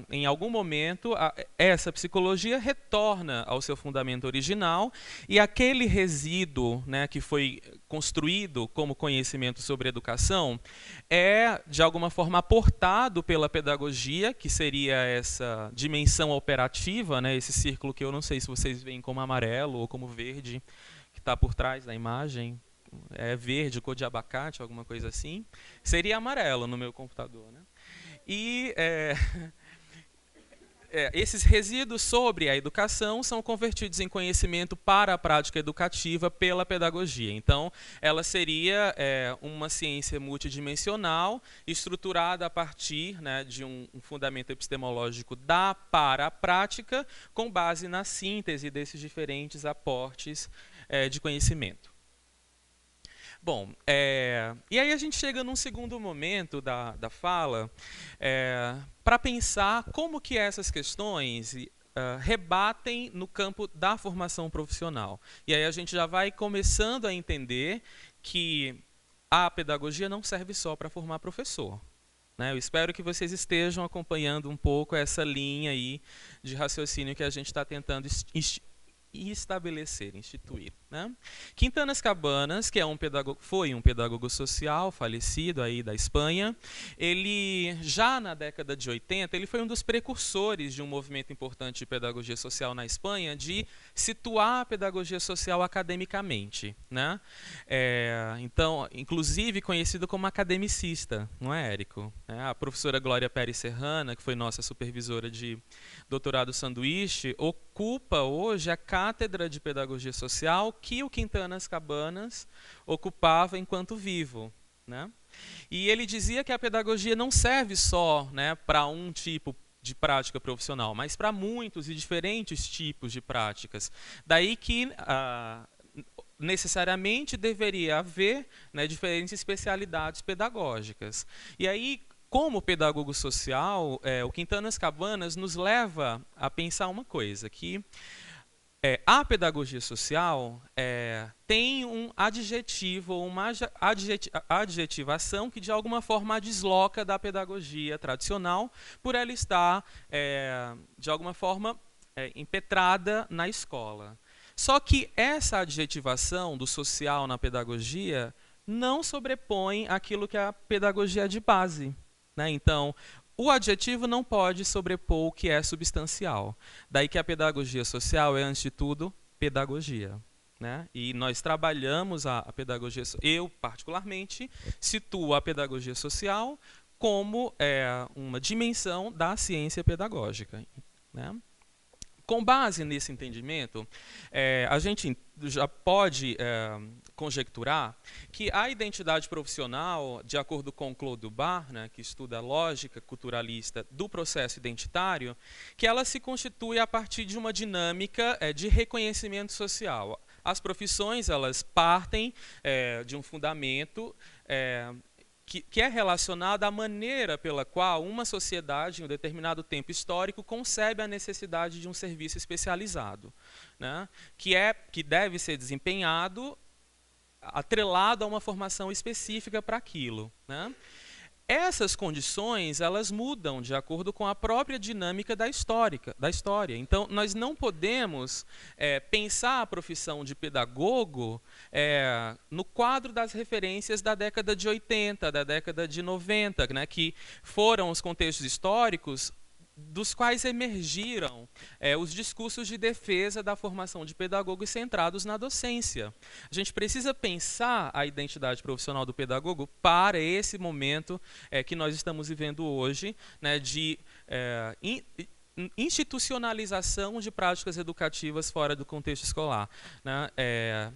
em algum momento, essa psicologia retorna ao seu fundamento original e aquele resíduo, né, que foi construído como conhecimento sobre educação é, de alguma forma, aportado pela pedagogia, que seria essa dimensão operativa, né, esse círculo que eu não sei se vocês veem como amarelo ou como verde, que está por trás da imagem. É verde, cor de abacate, alguma coisa assim, seria amarelo no meu computador. Né? E esses resíduos sobre a educação são convertidos em conhecimento para a prática educativa pela pedagogia. Então, ela seria uma ciência multidimensional, estruturada a partir, né, de um fundamento epistemológico da para a prática, com base na síntese desses diferentes aportes de conhecimento. Bom, e aí a gente chega num segundo momento da fala para pensar como que essas questões rebatem no campo da formação profissional. E aí a gente já vai começando a entender que a pedagogia não serve só para formar professor. Eu espero que vocês estejam acompanhando um pouco essa linha aí de raciocínio que a gente está tentando estabelecer, instituir. Quintanas Cabanas, que foi um pedagogo social falecido aí da Espanha, ele já na década de 80 ele foi um dos precursores de um movimento importante de pedagogia social na Espanha, de situar a pedagogia social academicamente, então, inclusive conhecido como academicista, não é, Érico? A professora Glória Pérez Serrana, que foi nossa supervisora de doutorado sanduíche, ocupa hoje a cátedra de pedagogia social que o Quintanas Cabanas ocupava enquanto vivo. E ele dizia que a pedagogia não serve só para um tipo de prática profissional, mas para muitos e diferentes tipos de práticas. Daí que necessariamente deveria haver diferentes especialidades pedagógicas. E aí, como pedagogo social, o Quintanas Cabanas nos leva a pensar uma coisa, que a pedagogia social tem um adjetivo ou uma adjetivação que de alguma forma a desloca da pedagogia tradicional, por ela estar de alguma forma impetrada na escola. Só que essa adjetivação do social na pedagogia não sobrepõe aquilo que é a pedagogia de base. Então, o adjetivo não pode sobrepor o que é substancial. Daí que a pedagogia social é, antes de tudo, pedagogia. E nós trabalhamos a pedagogia, eu particularmente situo a pedagogia social como uma dimensão da ciência pedagógica. Com base nesse entendimento, a gente já pode conjecturar que a identidade profissional, de acordo com Claude Dubar, que estuda a lógica culturalista do processo identitário, que ela se constitui a partir de uma dinâmica de reconhecimento social. As profissões, elas partem de um fundamento que é relacionado à maneira pela qual uma sociedade, em um determinado tempo histórico, concebe a necessidade de um serviço especializado, que deve ser desempenhado atrelado a uma formação específica para aquilo. Essas condições, elas mudam de acordo com a própria dinâmica da história. Então, nós não podemos pensar a profissão de pedagogo no quadro das referências da década de 80, da década de 90, que foram os contextos históricos dos quais emergiram os discursos de defesa da formação de pedagogos centrados na docência. A gente precisa pensar a identidade profissional do pedagogo para esse momento que nós estamos vivendo hoje, de institucionalização de práticas educativas fora do contexto escolar.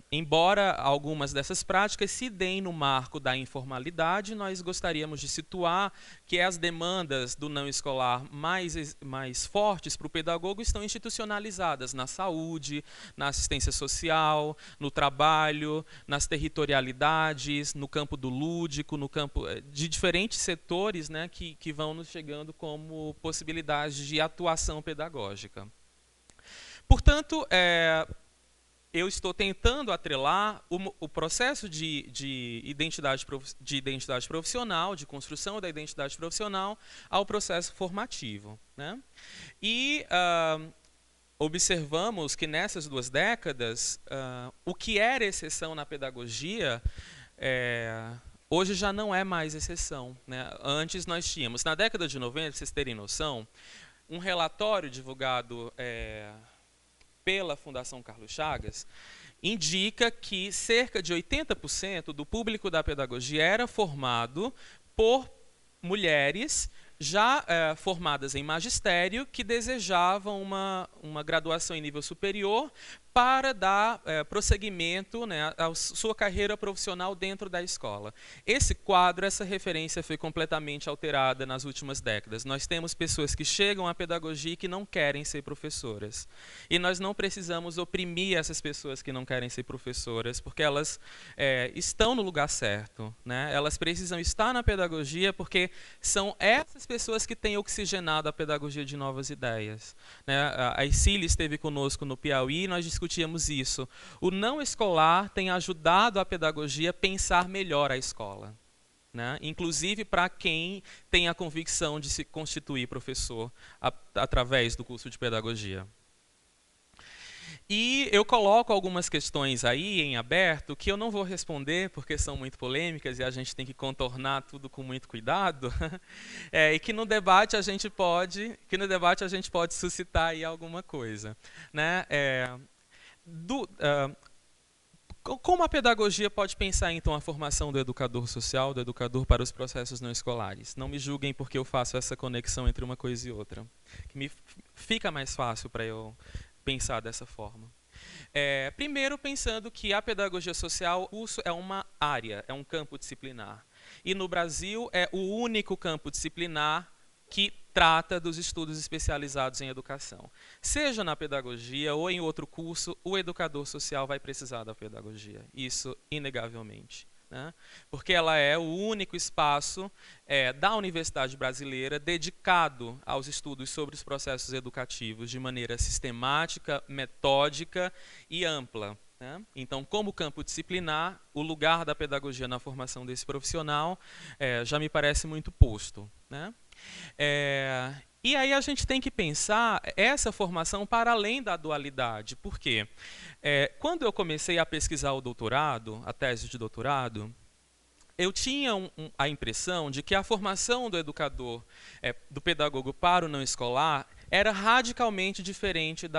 Embora algumas dessas práticas se deem no marco da informalidade, nós gostaríamos de situar que as demandas do não escolar mais fortes para o pedagogo estão institucionalizadas na saúde, na assistência social, no trabalho, nas territorialidades, no campo do lúdico, no campo de diferentes setores que vão nos chegando como possibilidades de atuação pedagógica. Portanto, eu estou tentando atrelar o processo de identidade profissional, de construção da identidade profissional, ao processo formativo. E observamos que nessas 2 décadas, o que era exceção na pedagogia, hoje já não é mais exceção. Antes nós tínhamos, na década de 90, para vocês terem noção, um relatório divulgado pela Fundação Carlos Chagas indica que cerca de 80% do público da pedagogia era formado por mulheres já formadas em magistério, que desejavam uma graduação em nível superior para dar prosseguimento, né, à sua carreira profissional dentro da escola. Esse quadro, essa referência foi completamente alterada nas últimas décadas. Nós temos pessoas que chegam à pedagogia e que não querem ser professoras. E nós não precisamos oprimir essas pessoas que não querem ser professoras, porque elas estão no lugar certo, né? Elas precisam estar na pedagogia porque são essas pessoas que têm oxigenado a pedagogia de novas ideias, né? A Isília esteve conosco no Piauí e nós discutíamos isso. O não escolar tem ajudado a pedagogia a pensar melhor a escola, né? Inclusive para quem tem a convicção de se constituir professor através do curso de pedagogia. E eu coloco algumas questões aí em aberto que eu não vou responder porque são muito polêmicas e a gente tem que contornar tudo com muito cuidado, e que no debate a gente pode, suscitar aí alguma coisa, né? Como a pedagogia pode pensar, então, a formação do educador social, do educador para os processos não escolares? Não me julguem porque eu faço essa conexão entre uma coisa e outra, que fica mais fácil para eu pensar dessa forma. Primeiro, pensando que a pedagogia social, o curso é uma área, é um campo disciplinar. E no Brasil é o único campo disciplinar que trata dos estudos especializados em educação. Seja na pedagogia ou em outro curso, o educador social vai precisar da pedagogia. Isso, inegavelmente, né? Porque ela é o único espaço da Universidade Brasileira dedicado aos estudos sobre os processos educativos de maneira sistemática, metódica e ampla, né? Então, como campo disciplinar, o lugar da pedagogia na formação desse profissional já me parece muito posto, né? E aí a gente tem que pensar essa formação para além da dualidade. Por quê? Quando eu comecei a pesquisar o doutorado, a tese de doutorado, eu tinha a impressão de que a formação do educador, do pedagogo para o não escolar, era radicalmente diferente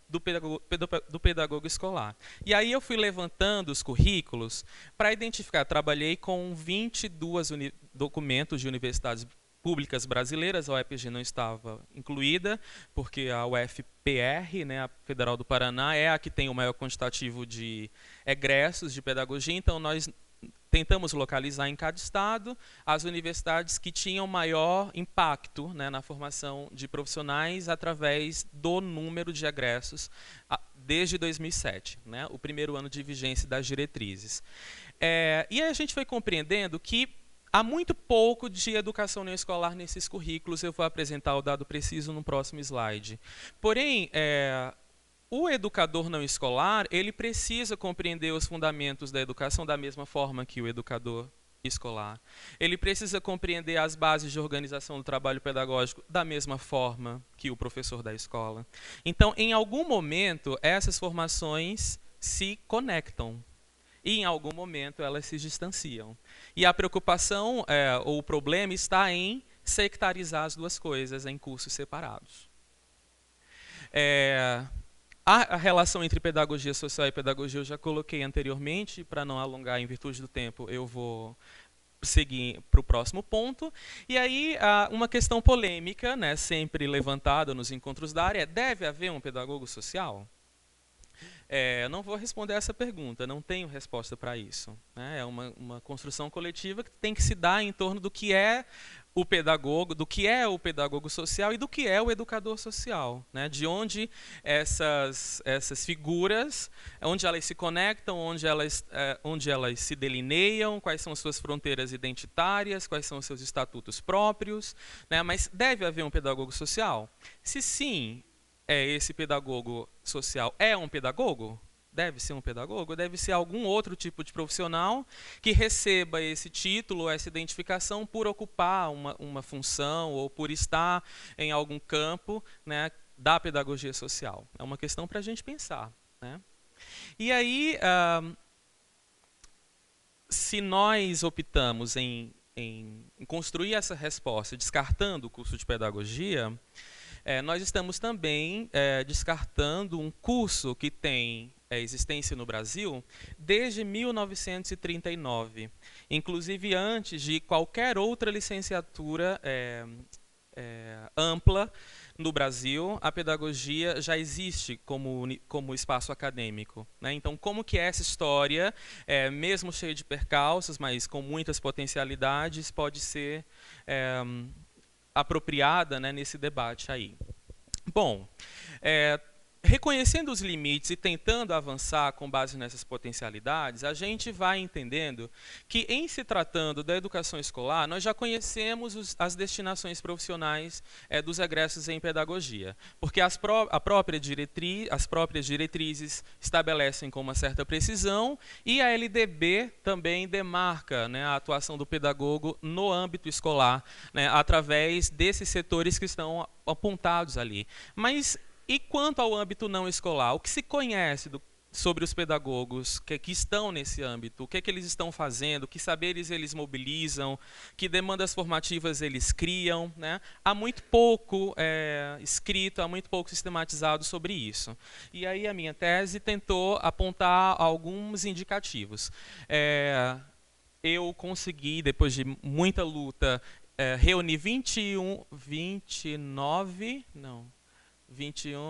do pedagogo escolar. E aí eu fui levantando os currículos para identificar. Trabalhei com 22 documentos de universidades públicas brasileiras. A UEPG não estava incluída, porque a UFPR, né, a Federal do Paraná, é a que tem o maior quantitativo de egressos de pedagogia, então nós tentamos localizar em cada estado as universidades que tinham maior impacto, né, na formação de profissionais através do número de egressos desde 2007, né, o primeiro ano de vigência das diretrizes. E aí a gente foi compreendendo que há muito pouco de educação não escolar nesses currículos. Eu vou apresentar o dado preciso no próximo slide. Porém, o educador não escolar, ele precisa compreender os fundamentos da educação da mesma forma que o educador escolar. Ele precisa compreender as bases de organização do trabalho pedagógico da mesma forma que o professor da escola. Então, em algum momento, essas formações se conectam. E, em algum momento, elas se distanciam. E a preocupação, ou o problema, está em sectarizar as duas coisas em cursos separados. A relação entre pedagogia social e pedagogia eu já coloquei anteriormente. Para não alongar em virtude do tempo, eu vou seguir para o próximo ponto. E aí, uma questão polêmica, né, sempre levantada nos encontros da área, deve haver um pedagogo social? Não vou responder essa pergunta, não tenho resposta para isso, né? É uma construção coletiva que tem que se dar em torno do que é o pedagogo, do que é o pedagogo social e do que é o educador social, né? De onde essas figuras, onde elas se conectam, onde elas se delineiam, quais são suas fronteiras identitárias, quais são os seus estatutos próprios, né? Mas deve haver um pedagogo social? Se sim, esse pedagogo social é um pedagogo? Deve ser um pedagogo? Deve ser algum outro tipo de profissional que receba esse título, essa identificação por ocupar uma função ou por estar em algum campo, né, da pedagogia social. É uma questão para a gente pensar, né? E aí, se nós optamos em construir essa resposta descartando o curso de pedagogia, nós estamos também descartando um curso que tem existência no Brasil desde 1939, inclusive antes de qualquer outra licenciatura ampla no Brasil, a pedagogia já existe como espaço acadêmico, né? Então, como que essa história, mesmo cheia de percalços, mas com muitas potencialidades, pode ser apropriada, né, nesse debate aí? Bom, reconhecendo os limites e tentando avançar com base nessas potencialidades, a gente vai entendendo que, em se tratando da educação escolar, nós já conhecemos as destinações profissionais dos egressos em pedagogia, porque as próprias diretrizes estabelecem com uma certa precisão, e a LDB também demarca, né, a atuação do pedagogo no âmbito escolar, né, através desses setores que estão apontados ali. Mas e quanto ao âmbito não escolar, o que se conhece sobre os pedagogos que estão nesse âmbito? O que eles estão fazendo? Que saberes eles mobilizam? Que demandas formativas eles criam, né? Há muito pouco escrito, há muito pouco sistematizado sobre isso. E aí a minha tese tentou apontar alguns indicativos. Eu consegui, depois de muita luta, reunir 21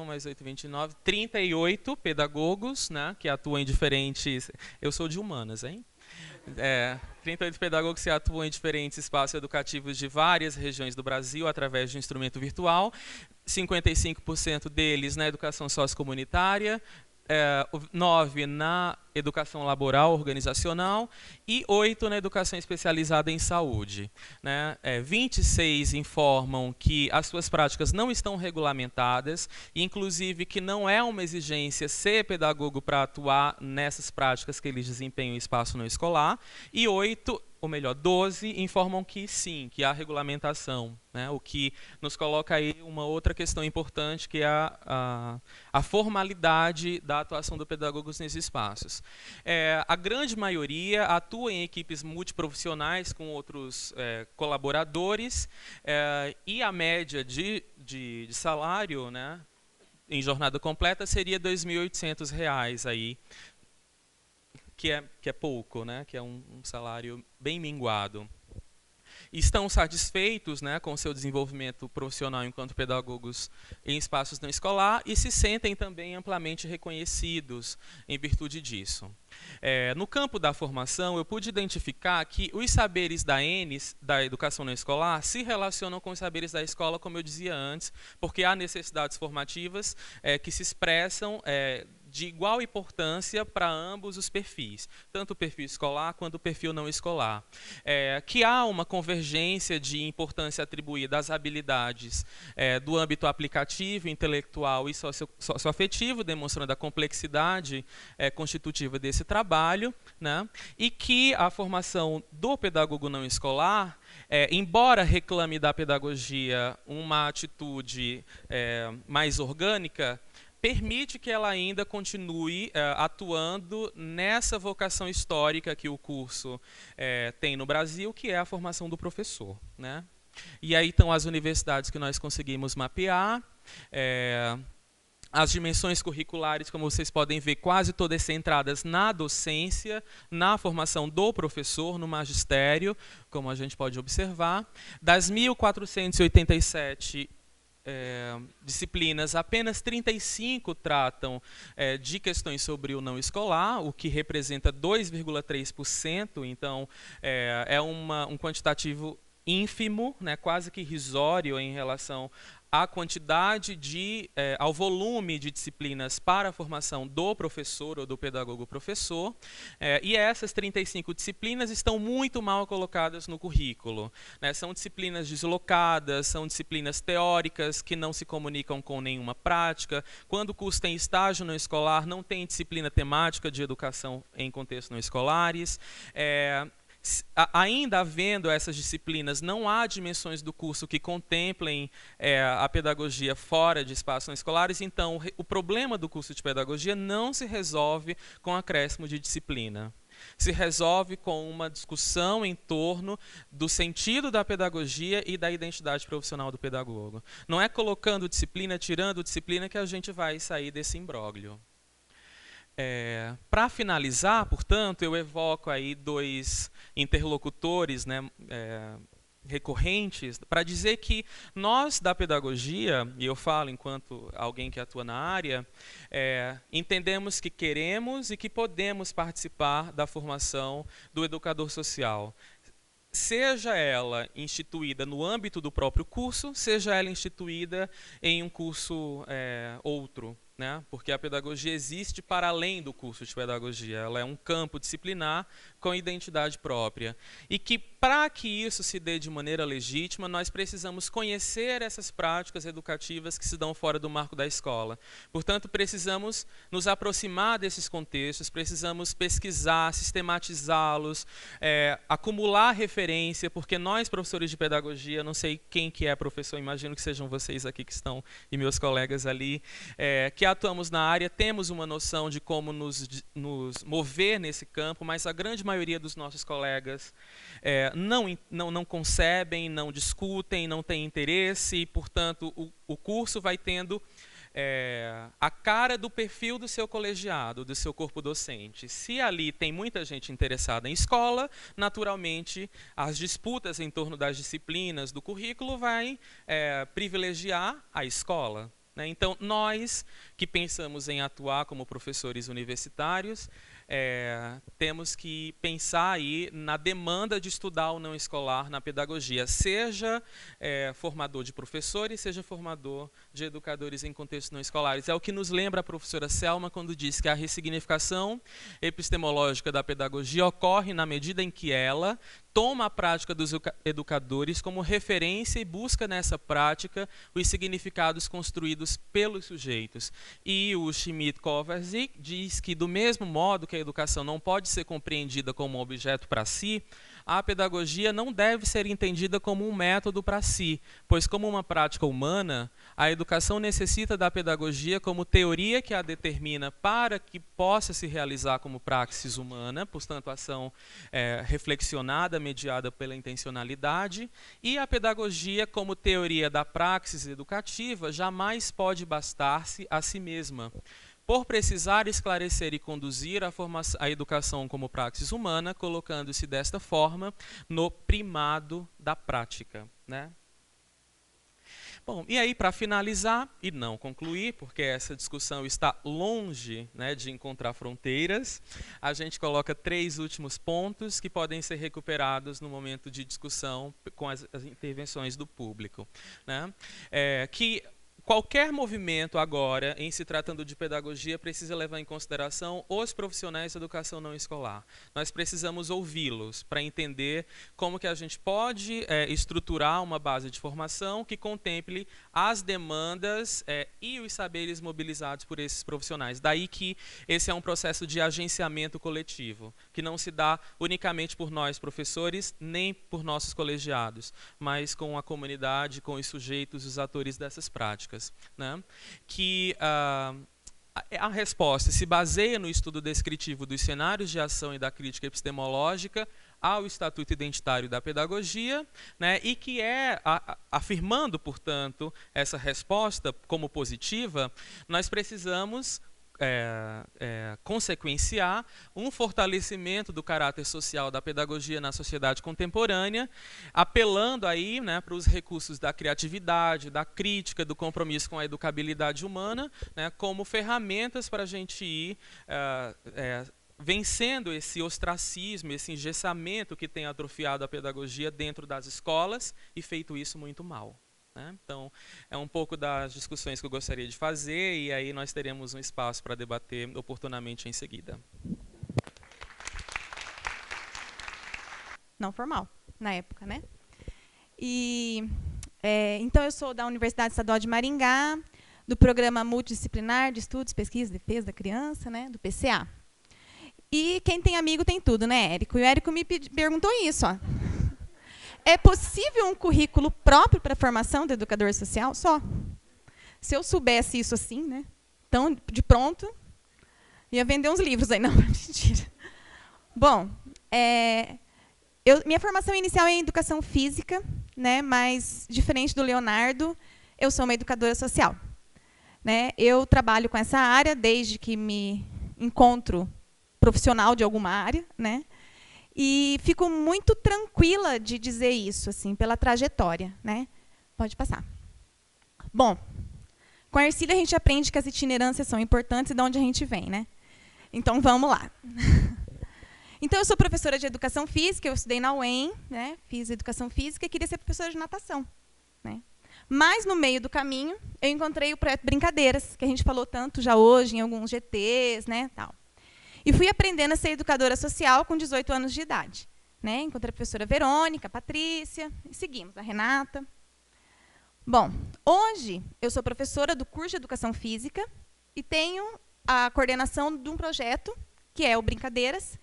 mais 8, 29, 38 pedagogos, né, que atuam em diferentes... Eu sou de humanas, hein? 38 pedagogos que atuam em diferentes espaços educativos de várias regiões do Brasil através de um instrumento virtual, 55% deles na educação sociocomunitária, 9 na educação laboral organizacional e 8 na educação especializada em saúde, né? 26 informam que as suas práticas não estão regulamentadas, inclusive que não é uma exigência ser pedagogo para atuar nessas práticas que eles desempenham em espaço não escolar, e 12 informam que sim, que há regulamentação, né? O que nos coloca aí uma outra questão importante, que é a formalidade da atuação do pedagogo nesses espaços. A grande maioria atua em equipes multiprofissionais com outros colaboradores, e a média de salário, né, em jornada completa seria R$ 2.800 aí, que é pouco, né, que é um salário bem minguado. Estão satisfeitos, né, com o seu desenvolvimento profissional enquanto pedagogos em espaços não escolar e se sentem também amplamente reconhecidos em virtude disso. No campo da formação, eu pude identificar que os saberes da ENES, da educação não escolar, se relacionam com os saberes da escola, como eu dizia antes, porque há necessidades formativas que se expressam de igual importância para ambos os perfis, tanto o perfil escolar quanto o perfil não escolar. Que há uma convergência de importância atribuída às habilidades do âmbito aplicativo, intelectual e socioafetivo, demonstrando a complexidade constitutiva desse trabalho, né? E que a formação do pedagogo não escolar, embora reclame da pedagogia uma atitude mais orgânica, permite que ela ainda continue atuando nessa vocação histórica que o curso tem no Brasil, que é a formação do professor, né? E aí estão as universidades que nós conseguimos mapear, as dimensões curriculares, como vocês podem ver, quase todas centradas na docência, na formação do professor, no magistério, como a gente pode observar. Das 1.487 disciplinas, apenas 35 tratam de questões sobre o não escolar, o que representa 2,3%, então é um quantitativo ínfimo, né, quase que irrisório em relação à quantidade ao volume de disciplinas para a formação do professor ou do pedagogo professor, e essas 35 disciplinas estão muito mal colocadas no currículo, né? São disciplinas deslocadas, são disciplinas teóricas que não se comunicam com nenhuma prática. Quando o curso tem estágio não escolar, não tem disciplina temática de educação em contextos não escolares. Ainda havendo essas disciplinas, não há dimensões do curso que contemplem a pedagogia fora de espaços não escolares, então o problema do curso de pedagogia não se resolve com acréscimo de disciplina. Se resolve com uma discussão em torno do sentido da pedagogia e da identidade profissional do pedagogo. Não é colocando disciplina, tirando disciplina, que a gente vai sair desse imbróglio. Para finalizar, portanto, eu evoco aí 2 interlocutores, né, recorrentes para dizer que nós da pedagogia, e eu falo enquanto alguém que atua na área, entendemos que queremos e que podemos participar da formação do educador social. Seja ela instituída no âmbito do próprio curso, seja ela instituída em um curso outro, né? Porque a pedagogia existe para além do curso de pedagogia, ela é um campo disciplinar com identidade própria. E que, para que isso se dê de maneira legítima, nós precisamos conhecer essas práticas educativas que se dão fora do marco da escola. Portanto, precisamos nos aproximar desses contextos, precisamos pesquisar, sistematizá-los, acumular referência, porque nós, professores de pedagogia, não sei quem que é professor, imagino que sejam vocês aqui que estão e meus colegas ali, que atuamos na área, temos uma noção de como nos mover nesse campo, mas a grande maioria dos nossos colegas não concebem, não discutem, não têm interesse, e, portanto, o curso vai tendo a cara do perfil do seu colegiado, do seu corpo docente. Se ali tem muita gente interessada em escola, naturalmente, as disputas em torno das disciplinas do currículo vai privilegiar a escola. Então, nós que pensamos em atuar como professores universitários, temos que pensar aí na demanda de estudar o não escolar na pedagogia, seja formador de professores, seja formador de educadores em contextos não escolares. É o que nos lembra a professora Selma quando diz que a ressignificação epistemológica da pedagogia ocorre na medida em que ela toma a prática dos educadores como referência e busca nessa prática os significados construídos pelos sujeitos. E o Schmidt-Kovacic diz que, do mesmo modo que a educação não pode ser compreendida como um objeto para si, a pedagogia não deve ser entendida como um método para si, pois, como uma prática humana, a educação necessita da pedagogia como teoria que a determina para que possa se realizar como praxis humana, portanto, ação reflexionada, mediada pela intencionalidade, e a pedagogia como teoria da praxis educativa jamais pode bastar-se a si mesma. Por precisar esclarecer e conduzir a educação como praxis humana, colocando-se desta forma no primado da prática, né? Bom, e aí, para finalizar e não concluir, porque essa discussão está longe, né, de encontrar fronteiras, a gente coloca 3 últimos pontos que podem ser recuperados no momento de discussão com as intervenções do público, né? Que qualquer movimento agora, em se tratando de pedagogia, precisa levar em consideração os profissionais da educação não escolar. Nós precisamos ouvi-los para entender como que a gente pode estruturar uma base de formação que contemple as demandas e os saberes mobilizados por esses profissionais. Daí que esse é um processo de agenciamento coletivo, que não se dá unicamente por nós, professores, nem por nossos colegiados, mas com a comunidade, com os sujeitos, os atores dessas práticas. Né? Que a resposta se baseia no estudo descritivo dos cenários de ação e da crítica epistemológica ao Estatuto Identitário da Pedagogia, né? E que afirmando, portanto, essa resposta como positiva, nós precisamos consequenciar um fortalecimento do caráter social da pedagogia na sociedade contemporânea, apelando aí, né, para os recursos da criatividade, da crítica, do compromisso com a educabilidade humana, né, como ferramentas para a gente ir vencendo esse ostracismo, esse engessamento que tem atrofiado a pedagogia dentro das escolas e feito isso muito mal. Então, é um pouco das discussões que eu gostaria de fazer, e aí nós teremos um espaço para debater oportunamente em seguida. Não formal, na época, né? E, então, eu sou da Universidade Estadual de Maringá, do Programa Multidisciplinar de Estudos, Pesquisa e Defesa da Criança, né, do PCA. E quem tem amigo tem tudo, né, Érico? E o Érico me perguntou isso, ó. É possível um currículo próprio para a formação do educador social? Só. Se eu soubesse isso assim, né? Então, de pronto, ia vender uns livros aí. Não, mentira. Bom, minha formação inicial é em educação física, né? Mas, diferente do Leonardo, eu sou uma educadora social. Né? Eu trabalho com essa área desde que me encontro profissional de alguma área, né? E fico muito tranquila de dizer isso, assim, pela trajetória, né? Pode passar. Bom, com a Ercília a gente aprende que as itinerâncias são importantes e de onde a gente vem, né? Então, vamos lá. Então, eu sou professora de Educação Física, eu estudei na UEM, né? Fiz Educação Física e queria ser professora de natação, né? Mas, no meio do caminho, eu encontrei o projeto Brincadeiras, que a gente falou tanto já hoje em alguns GTs, né, tal. E fui aprendendo a ser educadora social com 18 anos de idade, né? Encontrei a professora Verônica, a Patrícia, e seguimos, a Renata. Bom, hoje eu sou professora do curso de Educação Física e tenho a coordenação de um projeto, que é o Brincadeiras,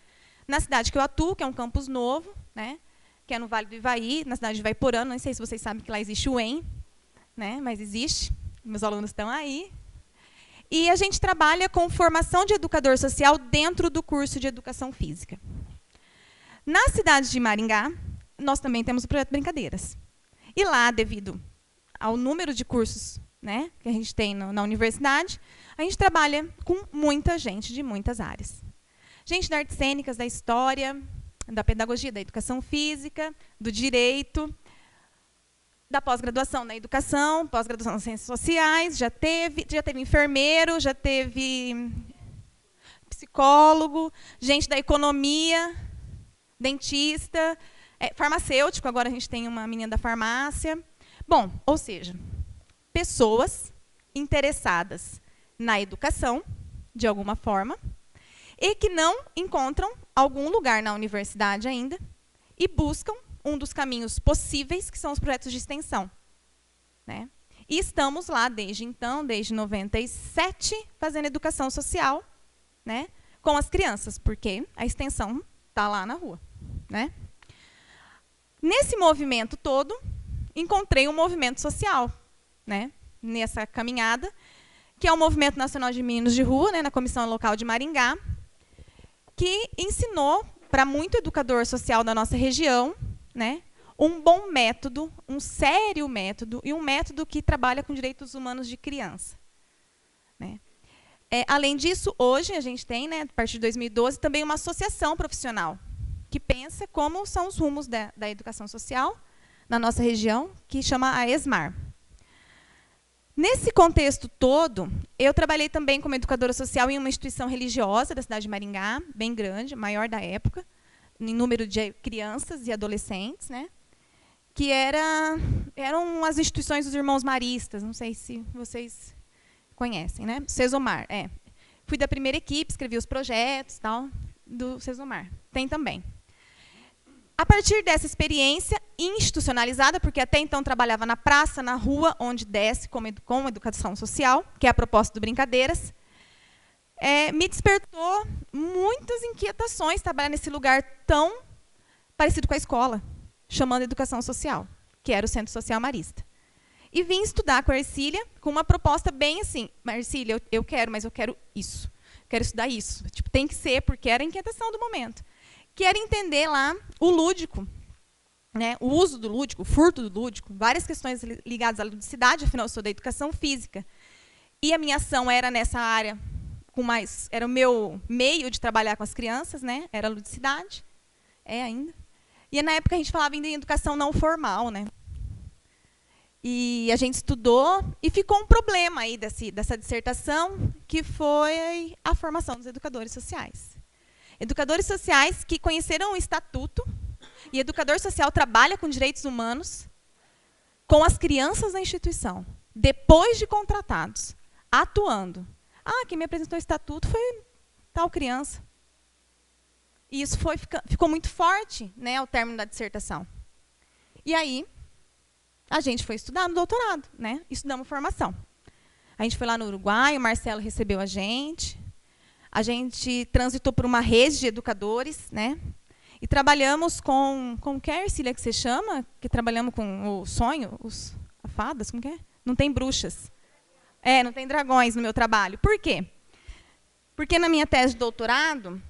na cidade que eu atuo, que é um campus novo, né? Que é no Vale do Ivaí, na cidade de Ivaiporã. Não sei se vocês sabem que lá existe o EM, né? Mas existe, meus alunos estão aí. E a gente trabalha com formação de educador social dentro do curso de Educação Física. Na cidade de Maringá, nós também temos o projeto Brincadeiras. E lá, devido ao número de cursos, né, que a gente tem na universidade, a gente trabalha com muita gente de muitas áreas. Gente de artes cênicas, da história, da pedagogia, da educação física, do direito, da pós-graduação na educação, pós-graduação nas ciências sociais, já teve enfermeiro, já teve psicólogo, gente da economia, dentista, farmacêutico, agora a gente tem uma menina da farmácia. Bom, ou seja, pessoas interessadas na educação, de alguma forma, e que não encontram algum lugar na universidade ainda e buscam um dos caminhos possíveis, que são os projetos de extensão, né? E estamos lá desde então, desde 97, fazendo educação social, né, com as crianças, porque a extensão está lá na rua, né? Nesse movimento todo, encontrei um movimento social, né, nessa caminhada, que é o Movimento Nacional de Meninos de Rua, né, na Comissão Local de Maringá, que ensinou para muito educador social da nossa região, né, um bom método, um sério método, e um método que trabalha com direitos humanos de criança, né. Além disso, hoje a gente tem, né, a partir de 2012, também uma associação profissional, que pensa como são os rumos da educação social na nossa região, que chama a ESMAR. Nesse contexto todo, eu trabalhei também como educadora social em uma instituição religiosa da cidade de Maringá, bem grande, maior da época, em número de crianças e adolescentes, né, que eram as instituições dos Irmãos Maristas, não sei se vocês conhecem, né? Cesomar, Fui da primeira equipe, escrevi os projetos, tal, do Cesomar. Tem também. A partir dessa experiência institucionalizada, porque até então trabalhava na praça, na rua, onde desce com educação social, que é a proposta do Brincadeiras, me despertou muitas inquietações trabalhar nesse lugar tão parecido com a escola, chamando educação social, que era o Centro Social Marista. E vim estudar com a Ercília com uma proposta bem assim, Ercília, eu quero, mas eu quero isso. Quero estudar isso. Tipo, tem que ser, porque era a inquietação do momento. Que era entender lá o lúdico, né, o uso do lúdico, o furto do lúdico, várias questões ligadas à ludicidade, afinal eu sou da educação física. E a minha ação era nessa área, era o meu meio de trabalhar com as crianças, né, era a ludicidade, ainda. E na época a gente falava ainda em educação não formal, né. E a gente estudou e ficou um problema aí dessa dissertação, que foi a formação dos educadores sociais. Educadores sociais que conheceram o estatuto, e educador social trabalha com direitos humanos, com as crianças da instituição, depois de contratados, atuando. Quem me apresentou o estatuto foi tal criança. E isso ficou muito forte, né, ao término da dissertação. E aí, a gente foi estudar no doutorado, né, estudamos formação. A gente foi lá no Uruguai, o Marcelo recebeu a gente transitou por uma rede de educadores, né? E trabalhamos com que é, Ercília, que você chama? Que trabalhamos com o sonho, a fadas, como que é? Não tem bruxas. Não tem dragões no meu trabalho. Por quê? Porque na minha tese de doutorado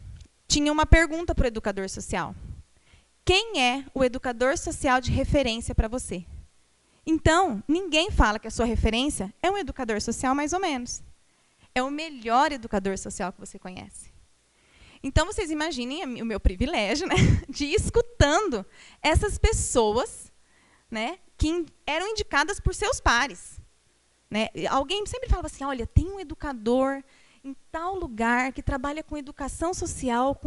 tinha uma pergunta para o educador social. Quem é o educador social de referência para você? Então, ninguém fala que a sua referência é um educador social, mais ou menos. É o melhor educador social que você conhece. Então, vocês imaginem o meu privilégio, né, de ir escutando essas pessoas, né, que eram indicadas por seus pares. Né? Alguém sempre falava assim, olha, tem um educador em tal lugar que trabalha com educação social,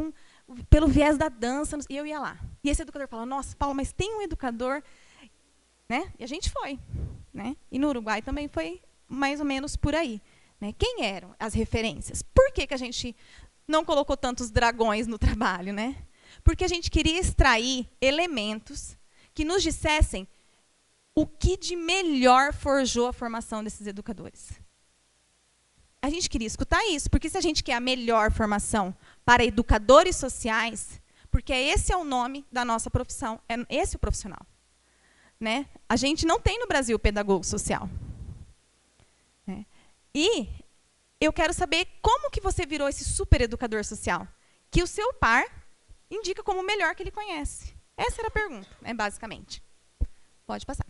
pelo viés da dança, e eu ia lá. E esse educador falava, nossa, Paulo, mas tem um educador... Né? E a gente foi. Né? E no Uruguai também foi mais ou menos por aí. Né? Quem eram as referências? Por que a gente não colocou tantos dragões no trabalho? Né? Porque a gente queria extrair elementos que nos dissessem o que de melhor forjou a formação desses educadores. A gente queria escutar isso, porque se a gente quer a melhor formação para educadores sociais, porque esse é o nome da nossa profissão, é esse o profissional. Né? A gente não tem no Brasil pedagogo social. Né? E eu quero saber como que você virou esse super educador social, que o seu par indica como o melhor que ele conhece. Essa era a pergunta, né, basicamente. Pode passar.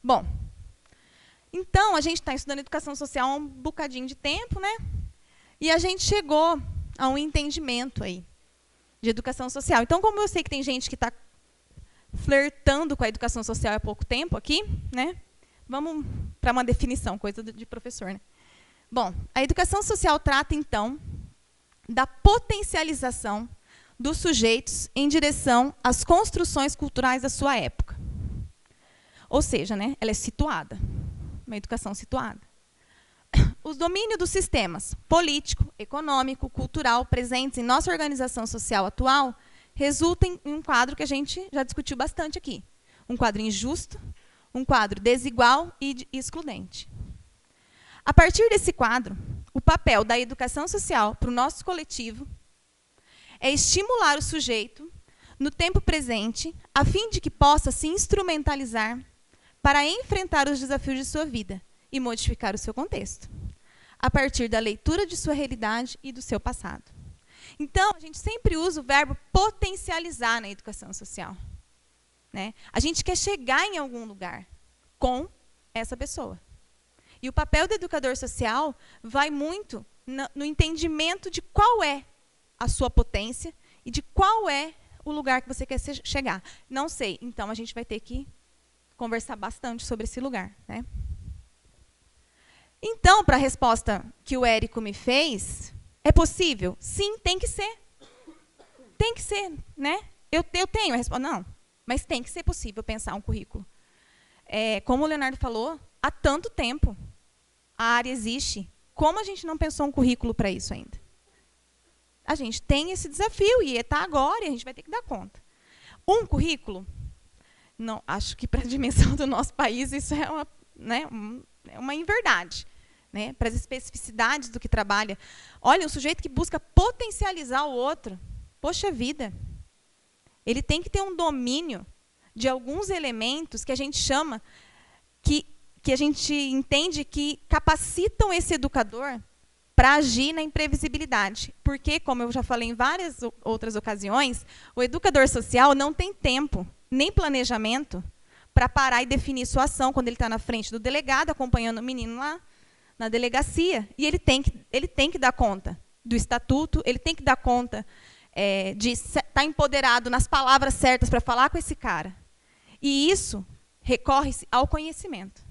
Bom, então, a gente está estudando educação social há um bocadinho de tempo, né? E a gente chegou a um entendimento aí de educação social. Então, como eu sei que tem gente que está flertando com a educação social há pouco tempo aqui, né? Vamos para uma definição, coisa de professor, né? Bom, a educação social trata, então, da potencialização dos sujeitos em direção às construções culturais da sua época. Ou seja, né, ela é situada, uma educação situada. Os domínios dos sistemas político, econômico, cultural presentes em nossa organização social atual resultam em um quadro que a gente já discutiu bastante aqui. Um quadro injusto, um quadro desigual e excludente. A partir desse quadro, o papel da educação social para o nosso coletivo é estimular o sujeito no tempo presente, a fim de que possa se instrumentalizar para enfrentar os desafios de sua vida e modificar o seu contexto, a partir da leitura de sua realidade e do seu passado. Então, a gente sempre usa o verbo potencializar na educação social. Né? A gente quer chegar em algum lugar com essa pessoa. E o papel do educador social vai muito no entendimento de qual é a sua potência e de qual é o lugar que você quer chegar. Não sei, então a gente vai ter que conversar bastante sobre esse lugar. Né? Então, para a resposta que o Érico me fez, é possível? Sim, tem que ser. Tem que ser. Né? Eu tenho a resposta. Não, mas tem que ser possível pensar um currículo. Como o Leonardo falou, há tanto tempo a área existe. Como a gente não pensou um currículo para isso ainda? A gente tem esse desafio e está agora e a gente vai ter que dar conta. Um currículo, não, acho que para a dimensão do nosso país isso é uma inverdade. Né? Para as especificidades do que trabalha. Olha, um sujeito que busca potencializar o outro, poxa vida, ele tem que ter um domínio de alguns elementos que a gente chama, que a gente entende que capacitam esse educador para agir na imprevisibilidade. Porque, como eu já falei em várias outras ocasiões, o educador social não tem tempo, nem planejamento, para parar e definir sua ação quando ele está na frente do delegado, acompanhando o menino lá na delegacia. E ele tem que dar conta do estatuto, ele tem que dar conta de estar empoderado nas palavras certas para falar com esse cara. E isso recorre-se ao conhecimento.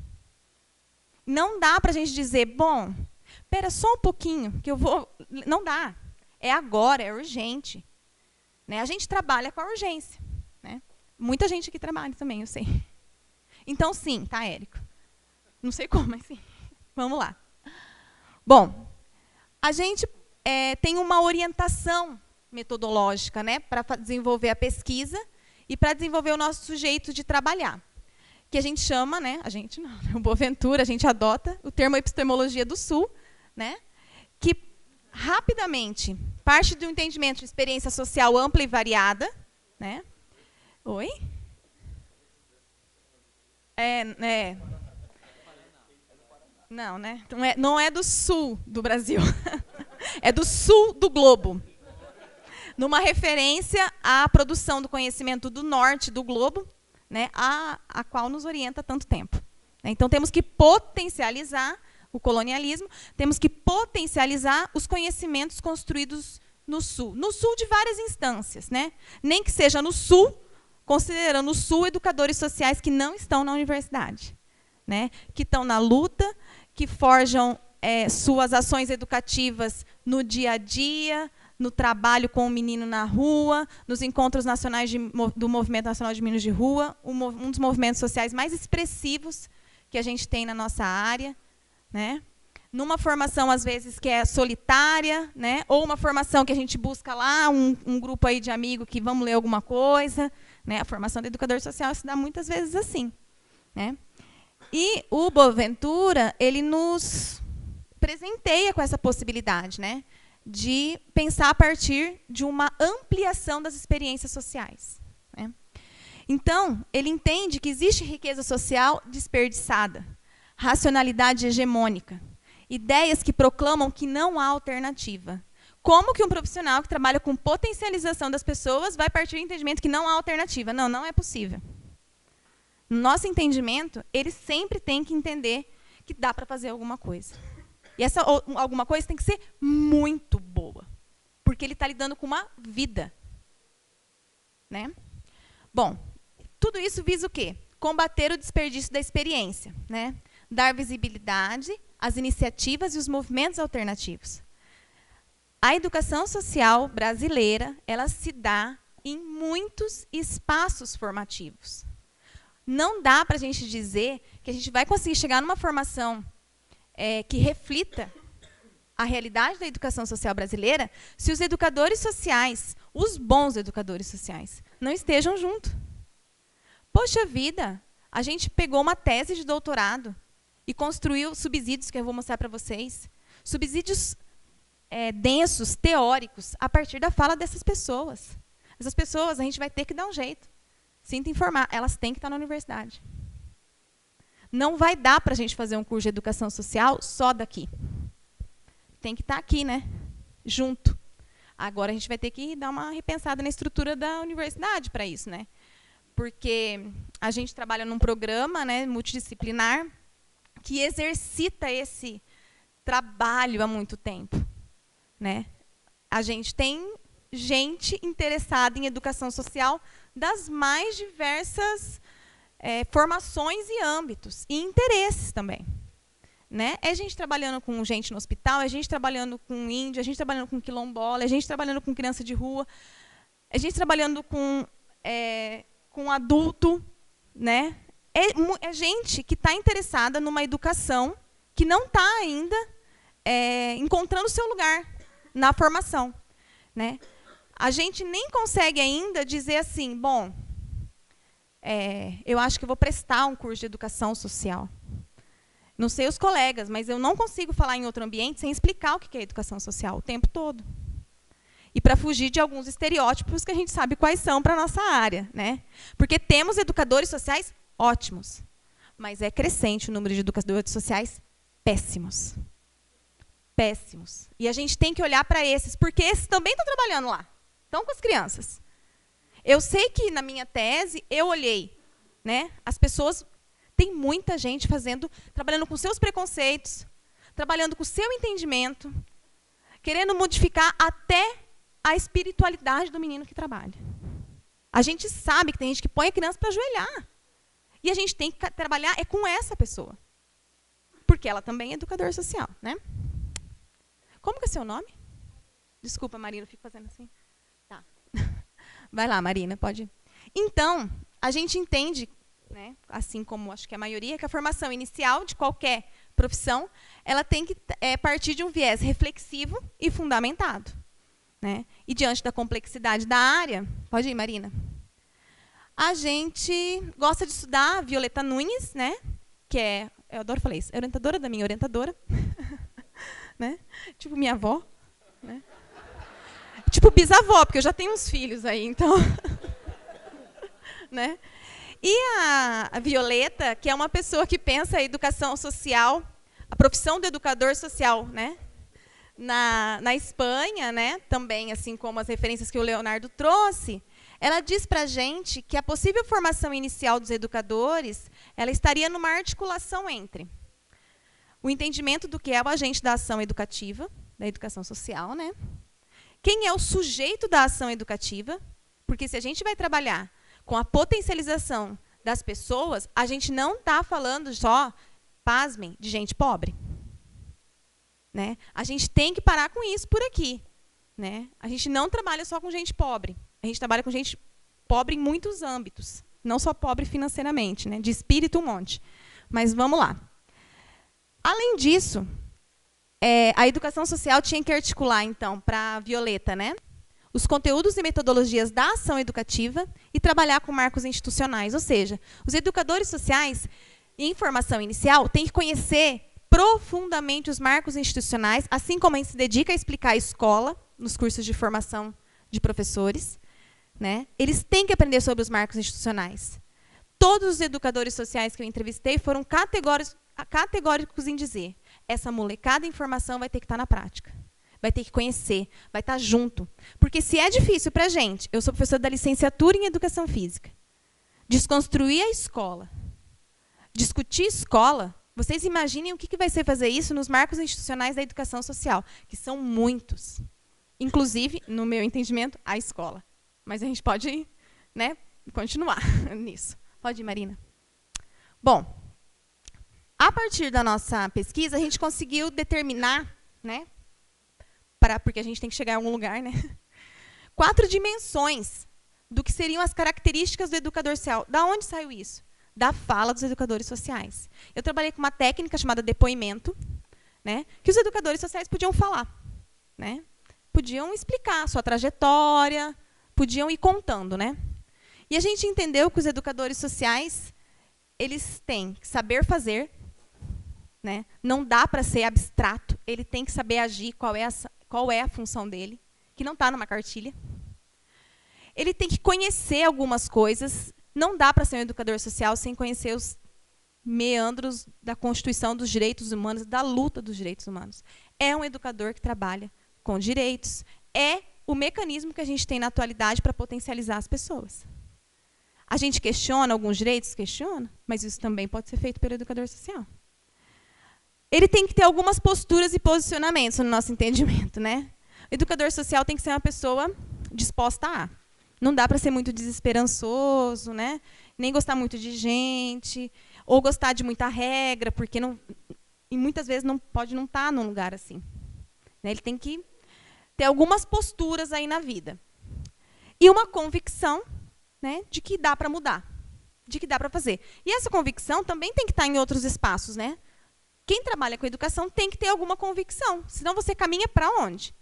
Não dá para a gente dizer, bom, espera só um pouquinho, que eu vou... Não dá. É agora, é urgente. Né? A gente trabalha com a urgência. Né? Muita gente aqui trabalha também, eu sei. Então, sim, tá, Érico? Não sei como, mas sim. Vamos lá. Bom, a gente tem uma orientação metodológica, né, para desenvolver a pesquisa e para desenvolver o nosso sujeito de trabalhar, que a gente chama, né, a gente não, o Boaventura, a gente adota o termo epistemologia do Sul, né, que rapidamente parte do entendimento de experiência social ampla e variada, né? Oi? Não, né? Não é do sul do Brasil. É do sul do globo. Numa referência à produção do conhecimento do norte do globo, né, a qual nos orienta há tanto tempo. Então, temos que potencializar o colonialismo, temos que potencializar os conhecimentos construídos no Sul. No Sul de várias instâncias, né? Nem que seja no Sul, considerando o Sul educadores sociais que não estão na universidade, né? Que estão na luta, que forjam suas ações educativas no dia a dia, no trabalho com o menino na rua, nos encontros nacionais do Movimento Nacional de Meninos de Rua, um dos movimentos sociais mais expressivos que a gente tem na nossa área, né? Numa formação, às vezes, que é solitária, né? Ou uma formação que a gente busca lá, um grupo aí de amigos que vamos ler alguma coisa, né? A formação do educador social se dá muitas vezes assim, né? E o Boaventura, ele nos presenteia com essa possibilidade, né? De pensar a partir de uma ampliação das experiências sociais, né? Então, ele entende que existe riqueza social desperdiçada, racionalidade hegemônica, ideias que proclamam que não há alternativa. Como que um profissional que trabalha com potencialização das pessoas vai partir do entendimento que não há alternativa? Não, não é possível. No nosso entendimento, ele sempre tem que entender que dá para fazer alguma coisa. E essa alguma coisa tem que ser muito boa, porque ele está lidando com uma vida, né? Bom, tudo isso visa o quê? Combater o desperdício da experiência, né? Dar visibilidade às iniciativas e os movimentos alternativos. A educação social brasileira, ela se dá em muitos espaços formativos. Não dá para a gente dizer que a gente vai conseguir chegar numa formação que reflita a realidade da educação social brasileira se os educadores sociais, os bons educadores sociais, não estejam junto. Poxa vida, a gente pegou uma tese de doutorado e construiu subsídios, que eu vou mostrar para vocês, subsídios densos, teóricos, a partir da fala dessas pessoas. Essas pessoas a gente vai ter que dar um jeito. Sinto informar, elas têm que estar na universidade. Não vai dar para a gente fazer um curso de educação social só daqui. Tem que estar aqui, né? Junto. Agora a gente vai ter que dar uma repensada na estrutura da universidade para isso, né? Porque a gente trabalha num programa, né, multidisciplinar que exercita esse trabalho há muito tempo, né? A gente tem gente interessada em educação social das mais diversas formações e âmbitos, e interesses também, né? É gente trabalhando com gente no hospital, é gente trabalhando com índio, é gente trabalhando com quilombola, é gente trabalhando com criança de rua, é gente trabalhando com adulto, né? É gente que está interessada numa educação que não está ainda encontrando o seu lugar na formação, né? A gente nem consegue ainda dizer assim, bom, eu acho que eu vou prestar um curso de educação social. Não sei os colegas, mas eu não consigo falar em outro ambiente sem explicar o que é educação social o tempo todo. E para fugir de alguns estereótipos que a gente sabe quais são para a nossa área, né? Porque temos educadores sociais ótimos, mas é crescente o número de educadores sociais péssimos. Péssimos. E a gente tem que olhar para esses, porque esses também estão trabalhando lá. Estão com as crianças. Eu sei que na minha tese eu olhei, né? As pessoas, tem muita gente trabalhando com seus preconceitos, trabalhando com o seu entendimento, querendo modificar até a espiritualidade do menino que trabalha. A gente sabe que tem gente que põe a criança para ajoelhar. E a gente tem que trabalhar com essa pessoa. Porque ela também é educadora social, né? Como que é seu nome? Desculpa, Marina, eu fico fazendo assim. Tá. Vai lá, Marina, pode. Então, a gente entende, né, assim como acho que a maioria, que a formação inicial de qualquer profissão, ela tem que partir de um viés reflexivo e fundamentado, né? E diante da complexidade da área, pode ir, Marina. A gente gosta de estudar Violeta Nunes, né? Que eu adoro falar isso, é orientadora da minha orientadora, né? Tipo minha avó, né? Tipo bisavó, porque eu já tenho uns filhos aí, então, né? E a Violeta, que é uma pessoa que pensa a educação social, a profissão do educador social, né? Na Espanha, né? Também, assim como as referências que o Leonardo trouxe, ela diz para a gente que a possível formação inicial dos educadores, ela estaria numa articulação entre o entendimento do que é o agente da ação educativa, da educação social, né? quem é o sujeito da ação educativa, porque se a gente vai trabalhar com a potencialização das pessoas, a gente não está falando só, pasmem, de gente pobre. Né? A gente tem que parar com isso por aqui. Né? A gente não trabalha só com gente pobre. A gente trabalha com gente pobre em muitos âmbitos. Não só pobre financeiramente, né? De espírito um monte. Mas vamos lá. Além disso, a educação social tinha que articular, então, para a Violeta, né? Os conteúdos e metodologias da ação educativa e trabalhar com marcos institucionais. Ou seja, os educadores sociais, em formação inicial, têm que conhecer profundamente os marcos institucionais, assim como a gente se dedica a explicar a escola, nos cursos de formação de professores. Né? Eles têm que aprender sobre os marcos institucionais. Todos os educadores sociais que eu entrevistei foram categóricos em dizer: essa molecada em formação vai ter que estar na prática. Vai ter que conhecer, vai estar junto. Porque se é difícil para a gente, eu sou professora da licenciatura em Educação Física, desconstruir a escola, discutir escola, vocês imaginem o que vai ser fazer isso nos marcos institucionais da educação social, que são muitos. Inclusive, no meu entendimento, a escola. Mas a gente pode, né, continuar nisso. Pode ir, Marina. Bom, a partir da nossa pesquisa, a gente conseguiu determinar, né, porque a gente tem que chegar em algum lugar, né, 4 dimensões do que seriam as características do educador social. Da onde saiu isso? Da fala dos educadores sociais. Eu trabalhei com uma técnica chamada depoimento, né, que os educadores sociais podiam falar. Né, podiam explicar a sua trajetória, podiam ir contando. Né. E a gente entendeu que os educadores sociais, eles têm que saber fazer, né, não dá para ser abstrato, ele tem que saber agir, qual é a função dele, que não está numa cartilha. Ele tem que conhecer algumas coisas. Não dá para ser um educador social sem conhecer os meandros da Constituição dos Direitos Humanos, da luta dos direitos humanos. É um educador que trabalha com direitos. É o mecanismo que a gente tem na atualidade para potencializar as pessoas. A gente questiona alguns direitos? Questiona, mas isso também pode ser feito pelo educador social. Ele tem que ter algumas posturas e posicionamentos no nosso entendimento. Né? O educador social tem que ser uma pessoa disposta a. Não dá para ser muito desesperançoso, né? Nem gostar muito de gente, ou gostar de muita regra, porque não, e muitas vezes não pode não estar num lugar assim. Né? Ele tem que ter algumas posturas aí na vida. E uma convicção, né, de que dá para mudar, de que dá para fazer. E essa convicção também tem que estar em outros espaços. Né? Quem trabalha com educação tem que ter alguma convicção, senão você caminha para onde?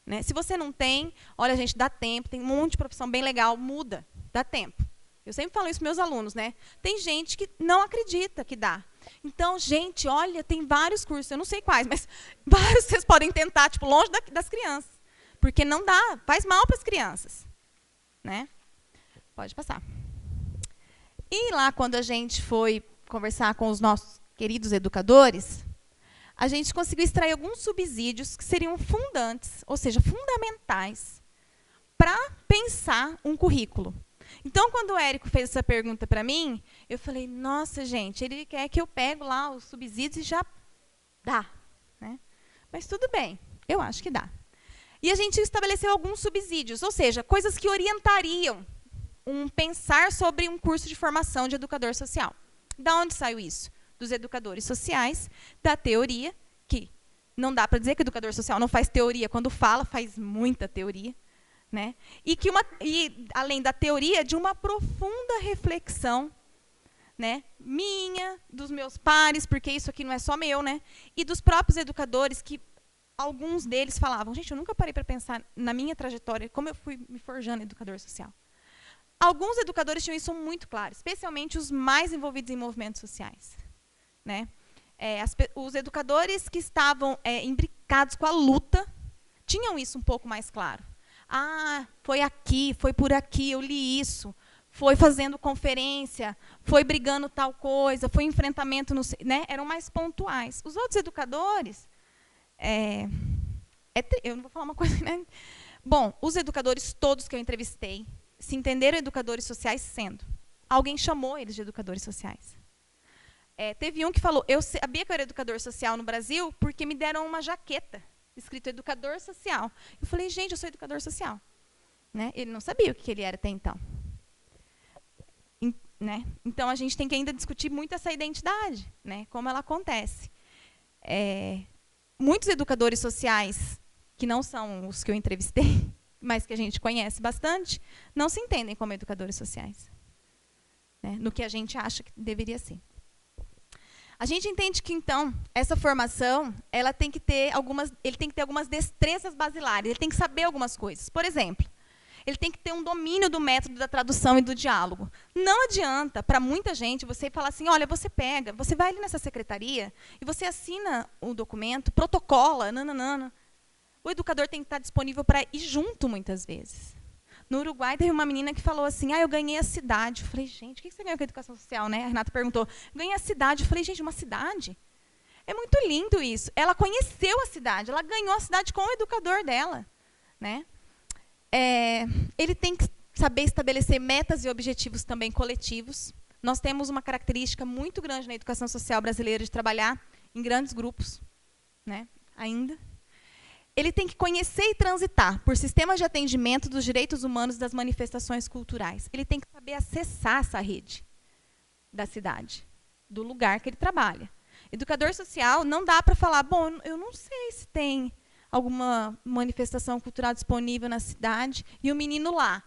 Né? Se você não tem, olha, gente, dá tempo, tem um monte de profissão bem legal, muda, dá tempo. Eu sempre falo isso para meus alunos, né? Tem gente que não acredita que dá. Então, gente, olha, tem vários cursos, eu não sei quais, mas vários vocês podem tentar, tipo, longe das crianças. Porque não dá, faz mal para as crianças. Né? Pode passar. E lá, quando a gente foi conversar com os nossos queridos educadores, a gente conseguiu extrair alguns subsídios que seriam fundantes, ou seja, fundamentais, para pensar um currículo. Então, quando o Érico fez essa pergunta para mim, eu falei, nossa, gente, ele quer que eu pego lá os subsídios e já dá. Né? Mas tudo bem, eu acho que dá. E a gente estabeleceu alguns subsídios, ou seja, coisas que orientariam um pensar sobre um curso de formação de educador social. Da onde saiu isso? Dos educadores sociais, da teoria, que não dá para dizer que o educador social não faz teoria, quando fala, faz muita teoria. Né? E além da teoria, de uma profunda reflexão, né, minha, dos meus pares, porque isso aqui não é só meu, né, e dos próprios educadores, que alguns deles falavam, gente, eu nunca parei para pensar na minha trajetória, como eu fui me forjando educador social. Alguns educadores tinham isso muito claro, especialmente os mais envolvidos em movimentos sociais. Né? Os educadores que estavam imbricados com a luta tinham isso um pouco mais claro. Ah, foi aqui, foi por aqui, eu li isso, foi fazendo conferência, foi brigando tal coisa, foi enfrentamento, né? Eram mais pontuais. Os outros educadores, eu não vou falar uma coisa, né? Bom, os educadores todos que eu entrevistei se entenderam educadores sociais sendo. Alguém chamou eles de educadores sociais. Teve um que falou, eu sabia que eu era educador social no Brasil porque me deram uma jaqueta escrito educador social. Eu falei, gente, eu sou educador social. Né? Ele não sabia o que ele era até então. Né? Então, a gente tem que ainda discutir muito essa identidade, né? Como ela acontece. Muitos educadores sociais, que não são os que eu entrevistei, mas que a gente conhece bastante, não se entendem como educadores sociais, né? No que a gente acha que deveria ser. A gente entende que, então, essa formação, ele tem que ter algumas destrezas basilares, ele tem que saber algumas coisas. Por exemplo, ele tem que ter um domínio do método da tradução e do diálogo. Não adianta, para muita gente, você falar assim, olha, você vai ali nessa secretaria e você assina o documento, protocola, nananana. O educador tem que estar disponível para ir junto, muitas vezes. No Uruguai, teve uma menina que falou assim, eu ganhei a cidade. Eu falei, gente, o que você ganhou com a educação social? Né? A Renata perguntou, ganhei a cidade. Eu falei, gente, uma cidade? É muito lindo isso. Ela conheceu a cidade, ela ganhou a cidade com o educador dela. Né? Ele tem que saber estabelecer metas e objetivos também coletivos. Nós temos uma característica muito grande na educação social brasileira de trabalhar em grandes grupos, né? Ainda. Ele tem que conhecer e transitar por sistemas de atendimento dos direitos humanos e das manifestações culturais. Ele tem que saber acessar essa rede da cidade, do lugar que ele trabalha. Educador social não dá para falar, bom, eu não sei se tem alguma manifestação cultural disponível na cidade, e o menino lá,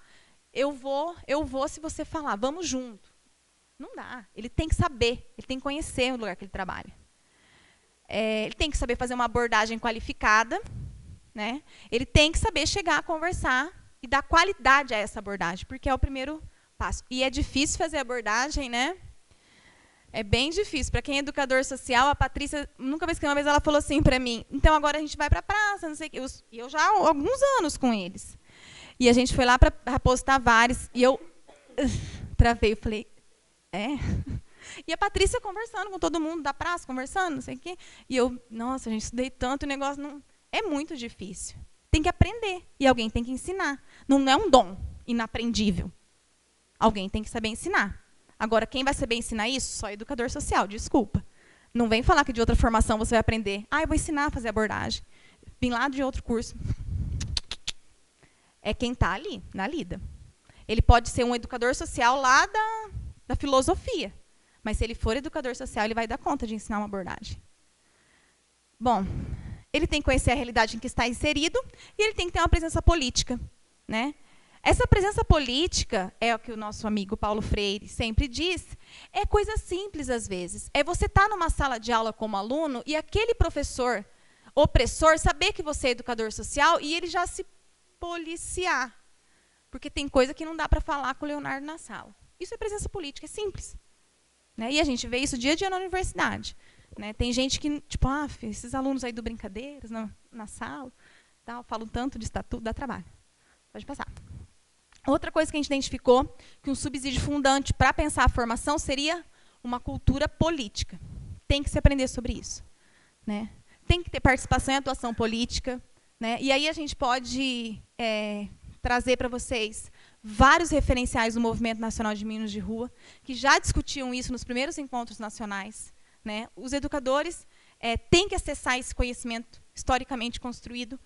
eu vou se você falar, vamos junto. Não dá. Ele tem que saber, ele tem que conhecer o lugar que ele trabalha. Ele tem que saber fazer uma abordagem qualificada, né? Ele tem que saber chegar a conversar e dar qualidade a essa abordagem, porque é o primeiro passo. E é difícil fazer abordagem, né? É bem difícil. Para quem é educador social, a Patrícia, nunca mais que uma vez ela falou assim para mim, então agora a gente vai para a praça, não sei o quê. E eu já há alguns anos com eles. E a gente foi lá para postar vários, e eu travei, eu falei, E a Patrícia conversando com todo mundo da praça, conversando, não sei o quê. E eu, nossa, gente, estudei tanto, o negócio não... É muito difícil. Tem que aprender, e alguém tem que ensinar. Não é um dom inaprendível. Alguém tem que saber ensinar. Agora, quem vai saber ensinar isso? Só educador social, desculpa. Não vem falar que de outra formação você vai aprender. Eu vou ensinar a fazer abordagem. Vim lá de outro curso. É quem está ali, na lida. Ele pode ser um educador social lá da filosofia. Mas se ele for educador social, ele vai dar conta de ensinar uma abordagem. Bom, ele tem que conhecer a realidade em que está inserido e ele tem que ter uma presença política, né? Essa presença política, é o que o nosso amigo Paulo Freire sempre diz, é coisa simples às vezes. É você estar numa sala de aula como aluno e aquele professor opressor saber que você é educador social e ele já se policiar. Porque tem coisa que não dá para falar com o Leonardo na sala. Isso é presença política, é simples. Né? E a gente vê isso dia a dia na universidade. Né? Tem gente que, tipo, esses alunos aí do Brincadeiras na sala, tal, falam tanto de estatuto, dá trabalho. Pode passar. Outra coisa que a gente identificou, que um subsídio fundante para pensar a formação seria uma cultura política. Tem que se aprender sobre isso. Né? Tem que ter participação e atuação política. Né? E aí a gente pode trazer para vocês vários referenciais do Movimento Nacional de Meninos de Rua, que já discutiam isso nos primeiros encontros nacionais. Né? Os educadores têm que acessar esse conhecimento historicamente construído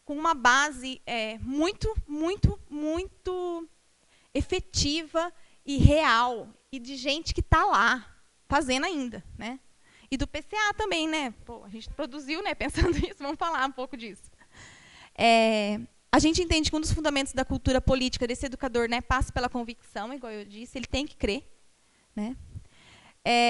com uma base muito, muito, muito efetiva e real, e de gente que está lá, fazendo ainda. Né? E do PCA também, né? Pô, a gente produziu, né, pensando nisso, vamos falar um pouco disso. A gente entende que um dos fundamentos da cultura política desse educador, né, passa pela convicção, igual eu disse, ele tem que crer. Né?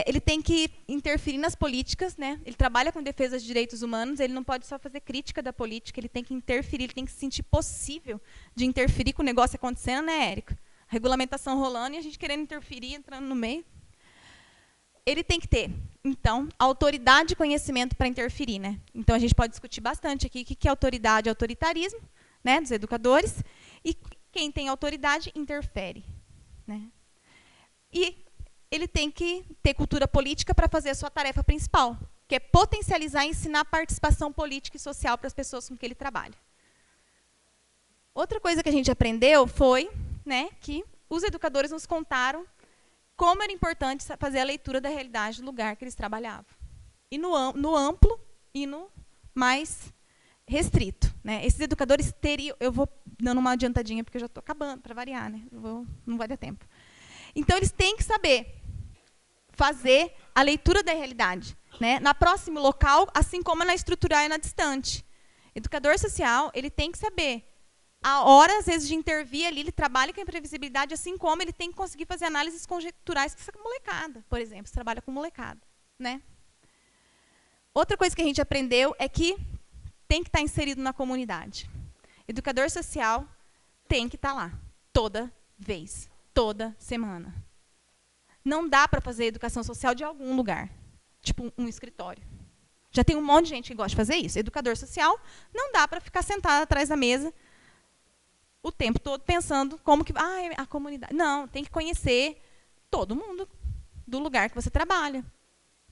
Ele tem que interferir nas políticas, né? Ele trabalha com defesa de direitos humanos, ele não pode só fazer crítica da política, ele tem que interferir, ele tem que se sentir possível de interferir com o negócio acontecendo, né, Érica? A regulamentação rolando e a gente querendo interferir, entrando no meio. Ele tem que ter, então, autoridade e conhecimento para interferir. Né? Então, a gente pode discutir bastante aqui o que é autoridade e autoritarismo, né, dos educadores, e quem tem autoridade interfere. Né? E ele tem que ter cultura política para fazer a sua tarefa principal, que é potencializar e ensinar a participação política e social para as pessoas com que ele trabalha. Outra coisa que a gente aprendeu foi, né, que os educadores nos contaram como era importante fazer a leitura da realidade do lugar que eles trabalhavam. E no amplo e no mais restrito, né? Esses educadores teriam... Eu vou dando uma adiantadinha, porque eu já estou acabando, para variar, né? Não vai dar tempo. Então, eles têm que saber fazer a leitura da realidade, né? Na próximo local, assim como na estrutural e na distante. Educador social, ele tem que saber a hora, às vezes, de intervir ali, ele trabalha com a imprevisibilidade, assim como ele tem que conseguir fazer análises conjecturais com essa molecada, por exemplo, se trabalha com molecada, né? Outra coisa que a gente aprendeu é que tem que estar inserido na comunidade. Educador social tem que estar lá, toda vez, toda semana. Não dá para fazer educação social de algum lugar, tipo um escritório. Já tem um monte de gente que gosta de fazer isso. Educador social não dá para ficar sentado atrás da mesa o tempo todo pensando como que... a comunidade... Não, tem que conhecer todo mundo do lugar que você trabalha,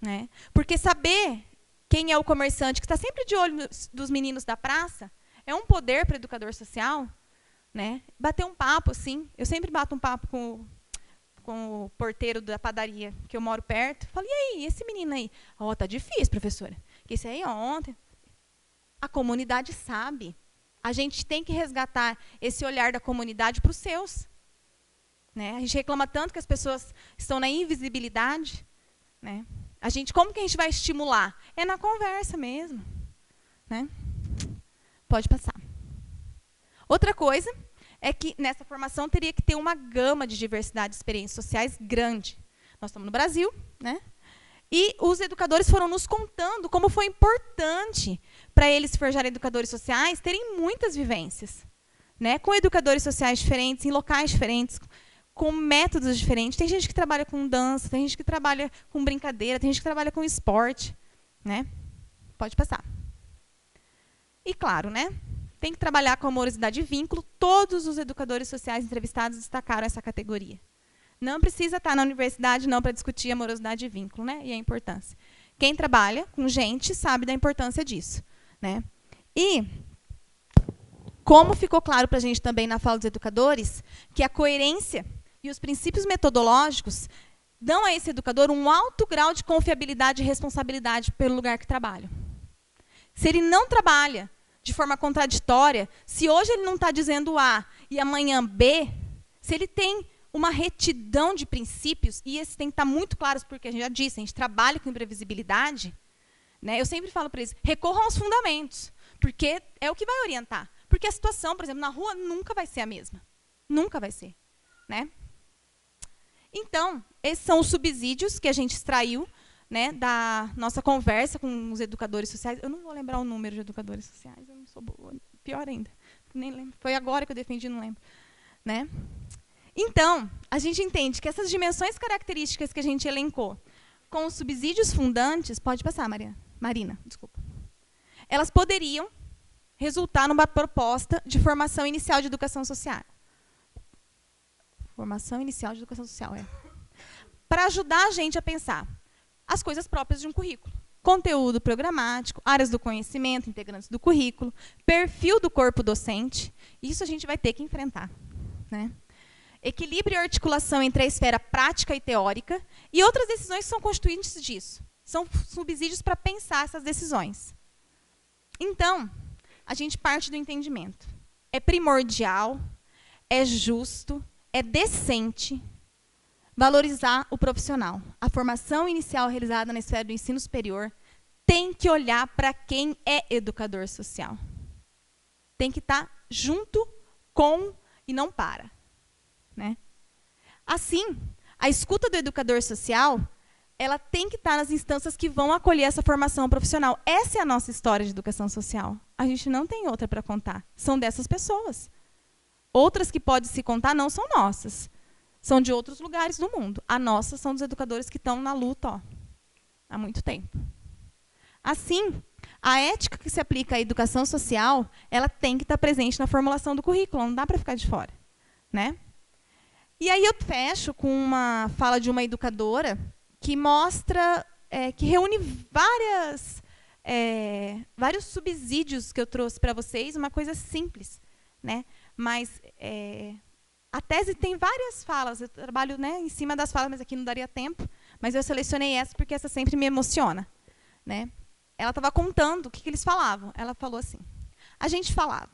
né? Porque saber quem é o comerciante que está sempre de olho dos meninos da praça é um poder para o educador social, né? Bater um papo, assim. Eu sempre bato um papo com o porteiro da padaria, que eu moro perto. Falo, e aí, esse menino aí? Tá difícil, professora. Esse aí, ontem... A comunidade sabe. A gente tem que resgatar esse olhar da comunidade para os seus, né? A gente reclama tanto que as pessoas estão na invisibilidade, né? Como que a gente vai estimular? É na conversa mesmo, né? Pode passar. Outra coisa é que nessa formação teria que ter uma gama de diversidade de experiências sociais grande. Nós estamos no Brasil, né? E os educadores foram nos contando como foi importante para eles se forjarem educadores sociais terem muitas vivências, né? Com educadores sociais diferentes, em locais diferentes, com métodos diferentes. Tem gente que trabalha com dança, tem gente que trabalha com brincadeira, tem gente que trabalha com esporte, né? Pode passar. E, claro, né? Tem que trabalhar com amorosidade e vínculo. Todos os educadores sociais entrevistados destacaram essa categoria. Não precisa estar na universidade não para discutir amorosidade e vínculo, né? E a importância. Quem trabalha com gente sabe da importância disso, né? E como ficou claro para a gente também na fala dos educadores, que a coerência e os princípios metodológicos dão a esse educador um alto grau de confiabilidade e responsabilidade pelo lugar que trabalha. Se ele não trabalha de forma contraditória, se hoje ele não está dizendo A e amanhã B, se ele tem uma retidão de princípios, e esses têm que estar muito claros, porque a gente já disse, a gente trabalha com imprevisibilidade, né? Eu sempre falo para eles, recorram aos fundamentos, porque é o que vai orientar. Porque a situação, por exemplo, na rua nunca vai ser a mesma. Nunca vai ser, né? Então, esses são os subsídios que a gente extraiu, né, da nossa conversa com os educadores sociais. Eu não vou lembrar o número de educadores sociais, eu não sou boa. Pior ainda, nem lembro. Foi agora que eu defendi, não lembro, né? Então, a gente entende que essas dimensões características que a gente elencou com os subsídios fundantes, pode passar, Marina, desculpa, elas poderiam resultar numa proposta de formação inicial de educação social. Formação inicial de educação social, para ajudar a gente a pensar as coisas próprias de um currículo. Conteúdo programático, áreas do conhecimento, integrantes do currículo, perfil do corpo docente. Isso a gente vai ter que enfrentar, né? Equilíbrio e articulação entre a esfera prática e teórica e outras decisões que são constituintes disso. São subsídios para pensar essas decisões. Então, a gente parte do entendimento. É primordial, é justo, é decente valorizar o profissional. A formação inicial realizada na esfera do ensino superior tem que olhar para quem é educador social. Tem que estar junto com e não para, né? Assim, a escuta do educador social, ela tem que estar nas instâncias que vão acolher essa formação profissional. Essa é a nossa história de educação social. A gente não tem outra para contar. São dessas pessoas. Outras que podem se contar não são nossas. São de outros lugares do mundo. A nossa são dos educadores que estão na luta há muito tempo. Assim, a ética que se aplica à educação social, ela tem que estar presente na formulação do currículo, não dá para ficar de fora, né? E aí eu fecho com uma fala de uma educadora que mostra, que reúne vários subsídios que eu trouxe para vocês, uma coisa simples, né? Mas a tese tem várias falas, eu trabalho, né, em cima das falas, mas aqui não daria tempo, mas eu selecionei essa porque essa sempre me emociona, né? Ela estava contando o que eles falavam. Ela falou assim: A gente falava,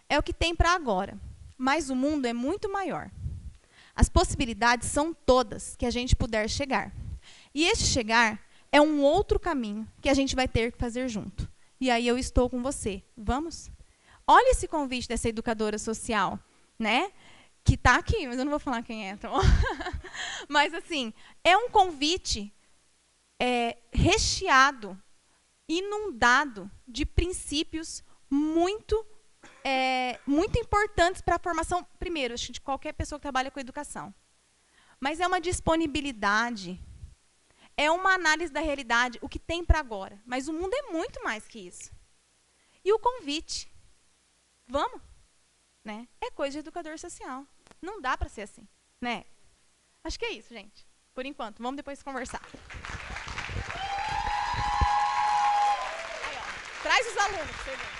é o que tem para agora, mas o mundo é muito maior. As possibilidades são todas que a gente puder chegar. E este chegar é um outro caminho que a gente vai ter que fazer junto. E aí eu estou com você. Vamos? Olha esse convite dessa educadora social, né? Que está aqui, mas eu não vou falar quem é, tá bom? Mas, assim, é um convite recheado, inundado de princípios muito importantes para a formação, primeiro, acho que de qualquer pessoa que trabalha com educação. Mas é uma disponibilidade, é uma análise da realidade, o que tem para agora. Mas o mundo é muito mais que isso. E o convite. Vamos? Né? É coisa de educador social. Não dá para ser assim, né? Acho que é isso, gente. Por enquanto. Vamos depois conversar. Aí, ó. Traz os alunos para você ver.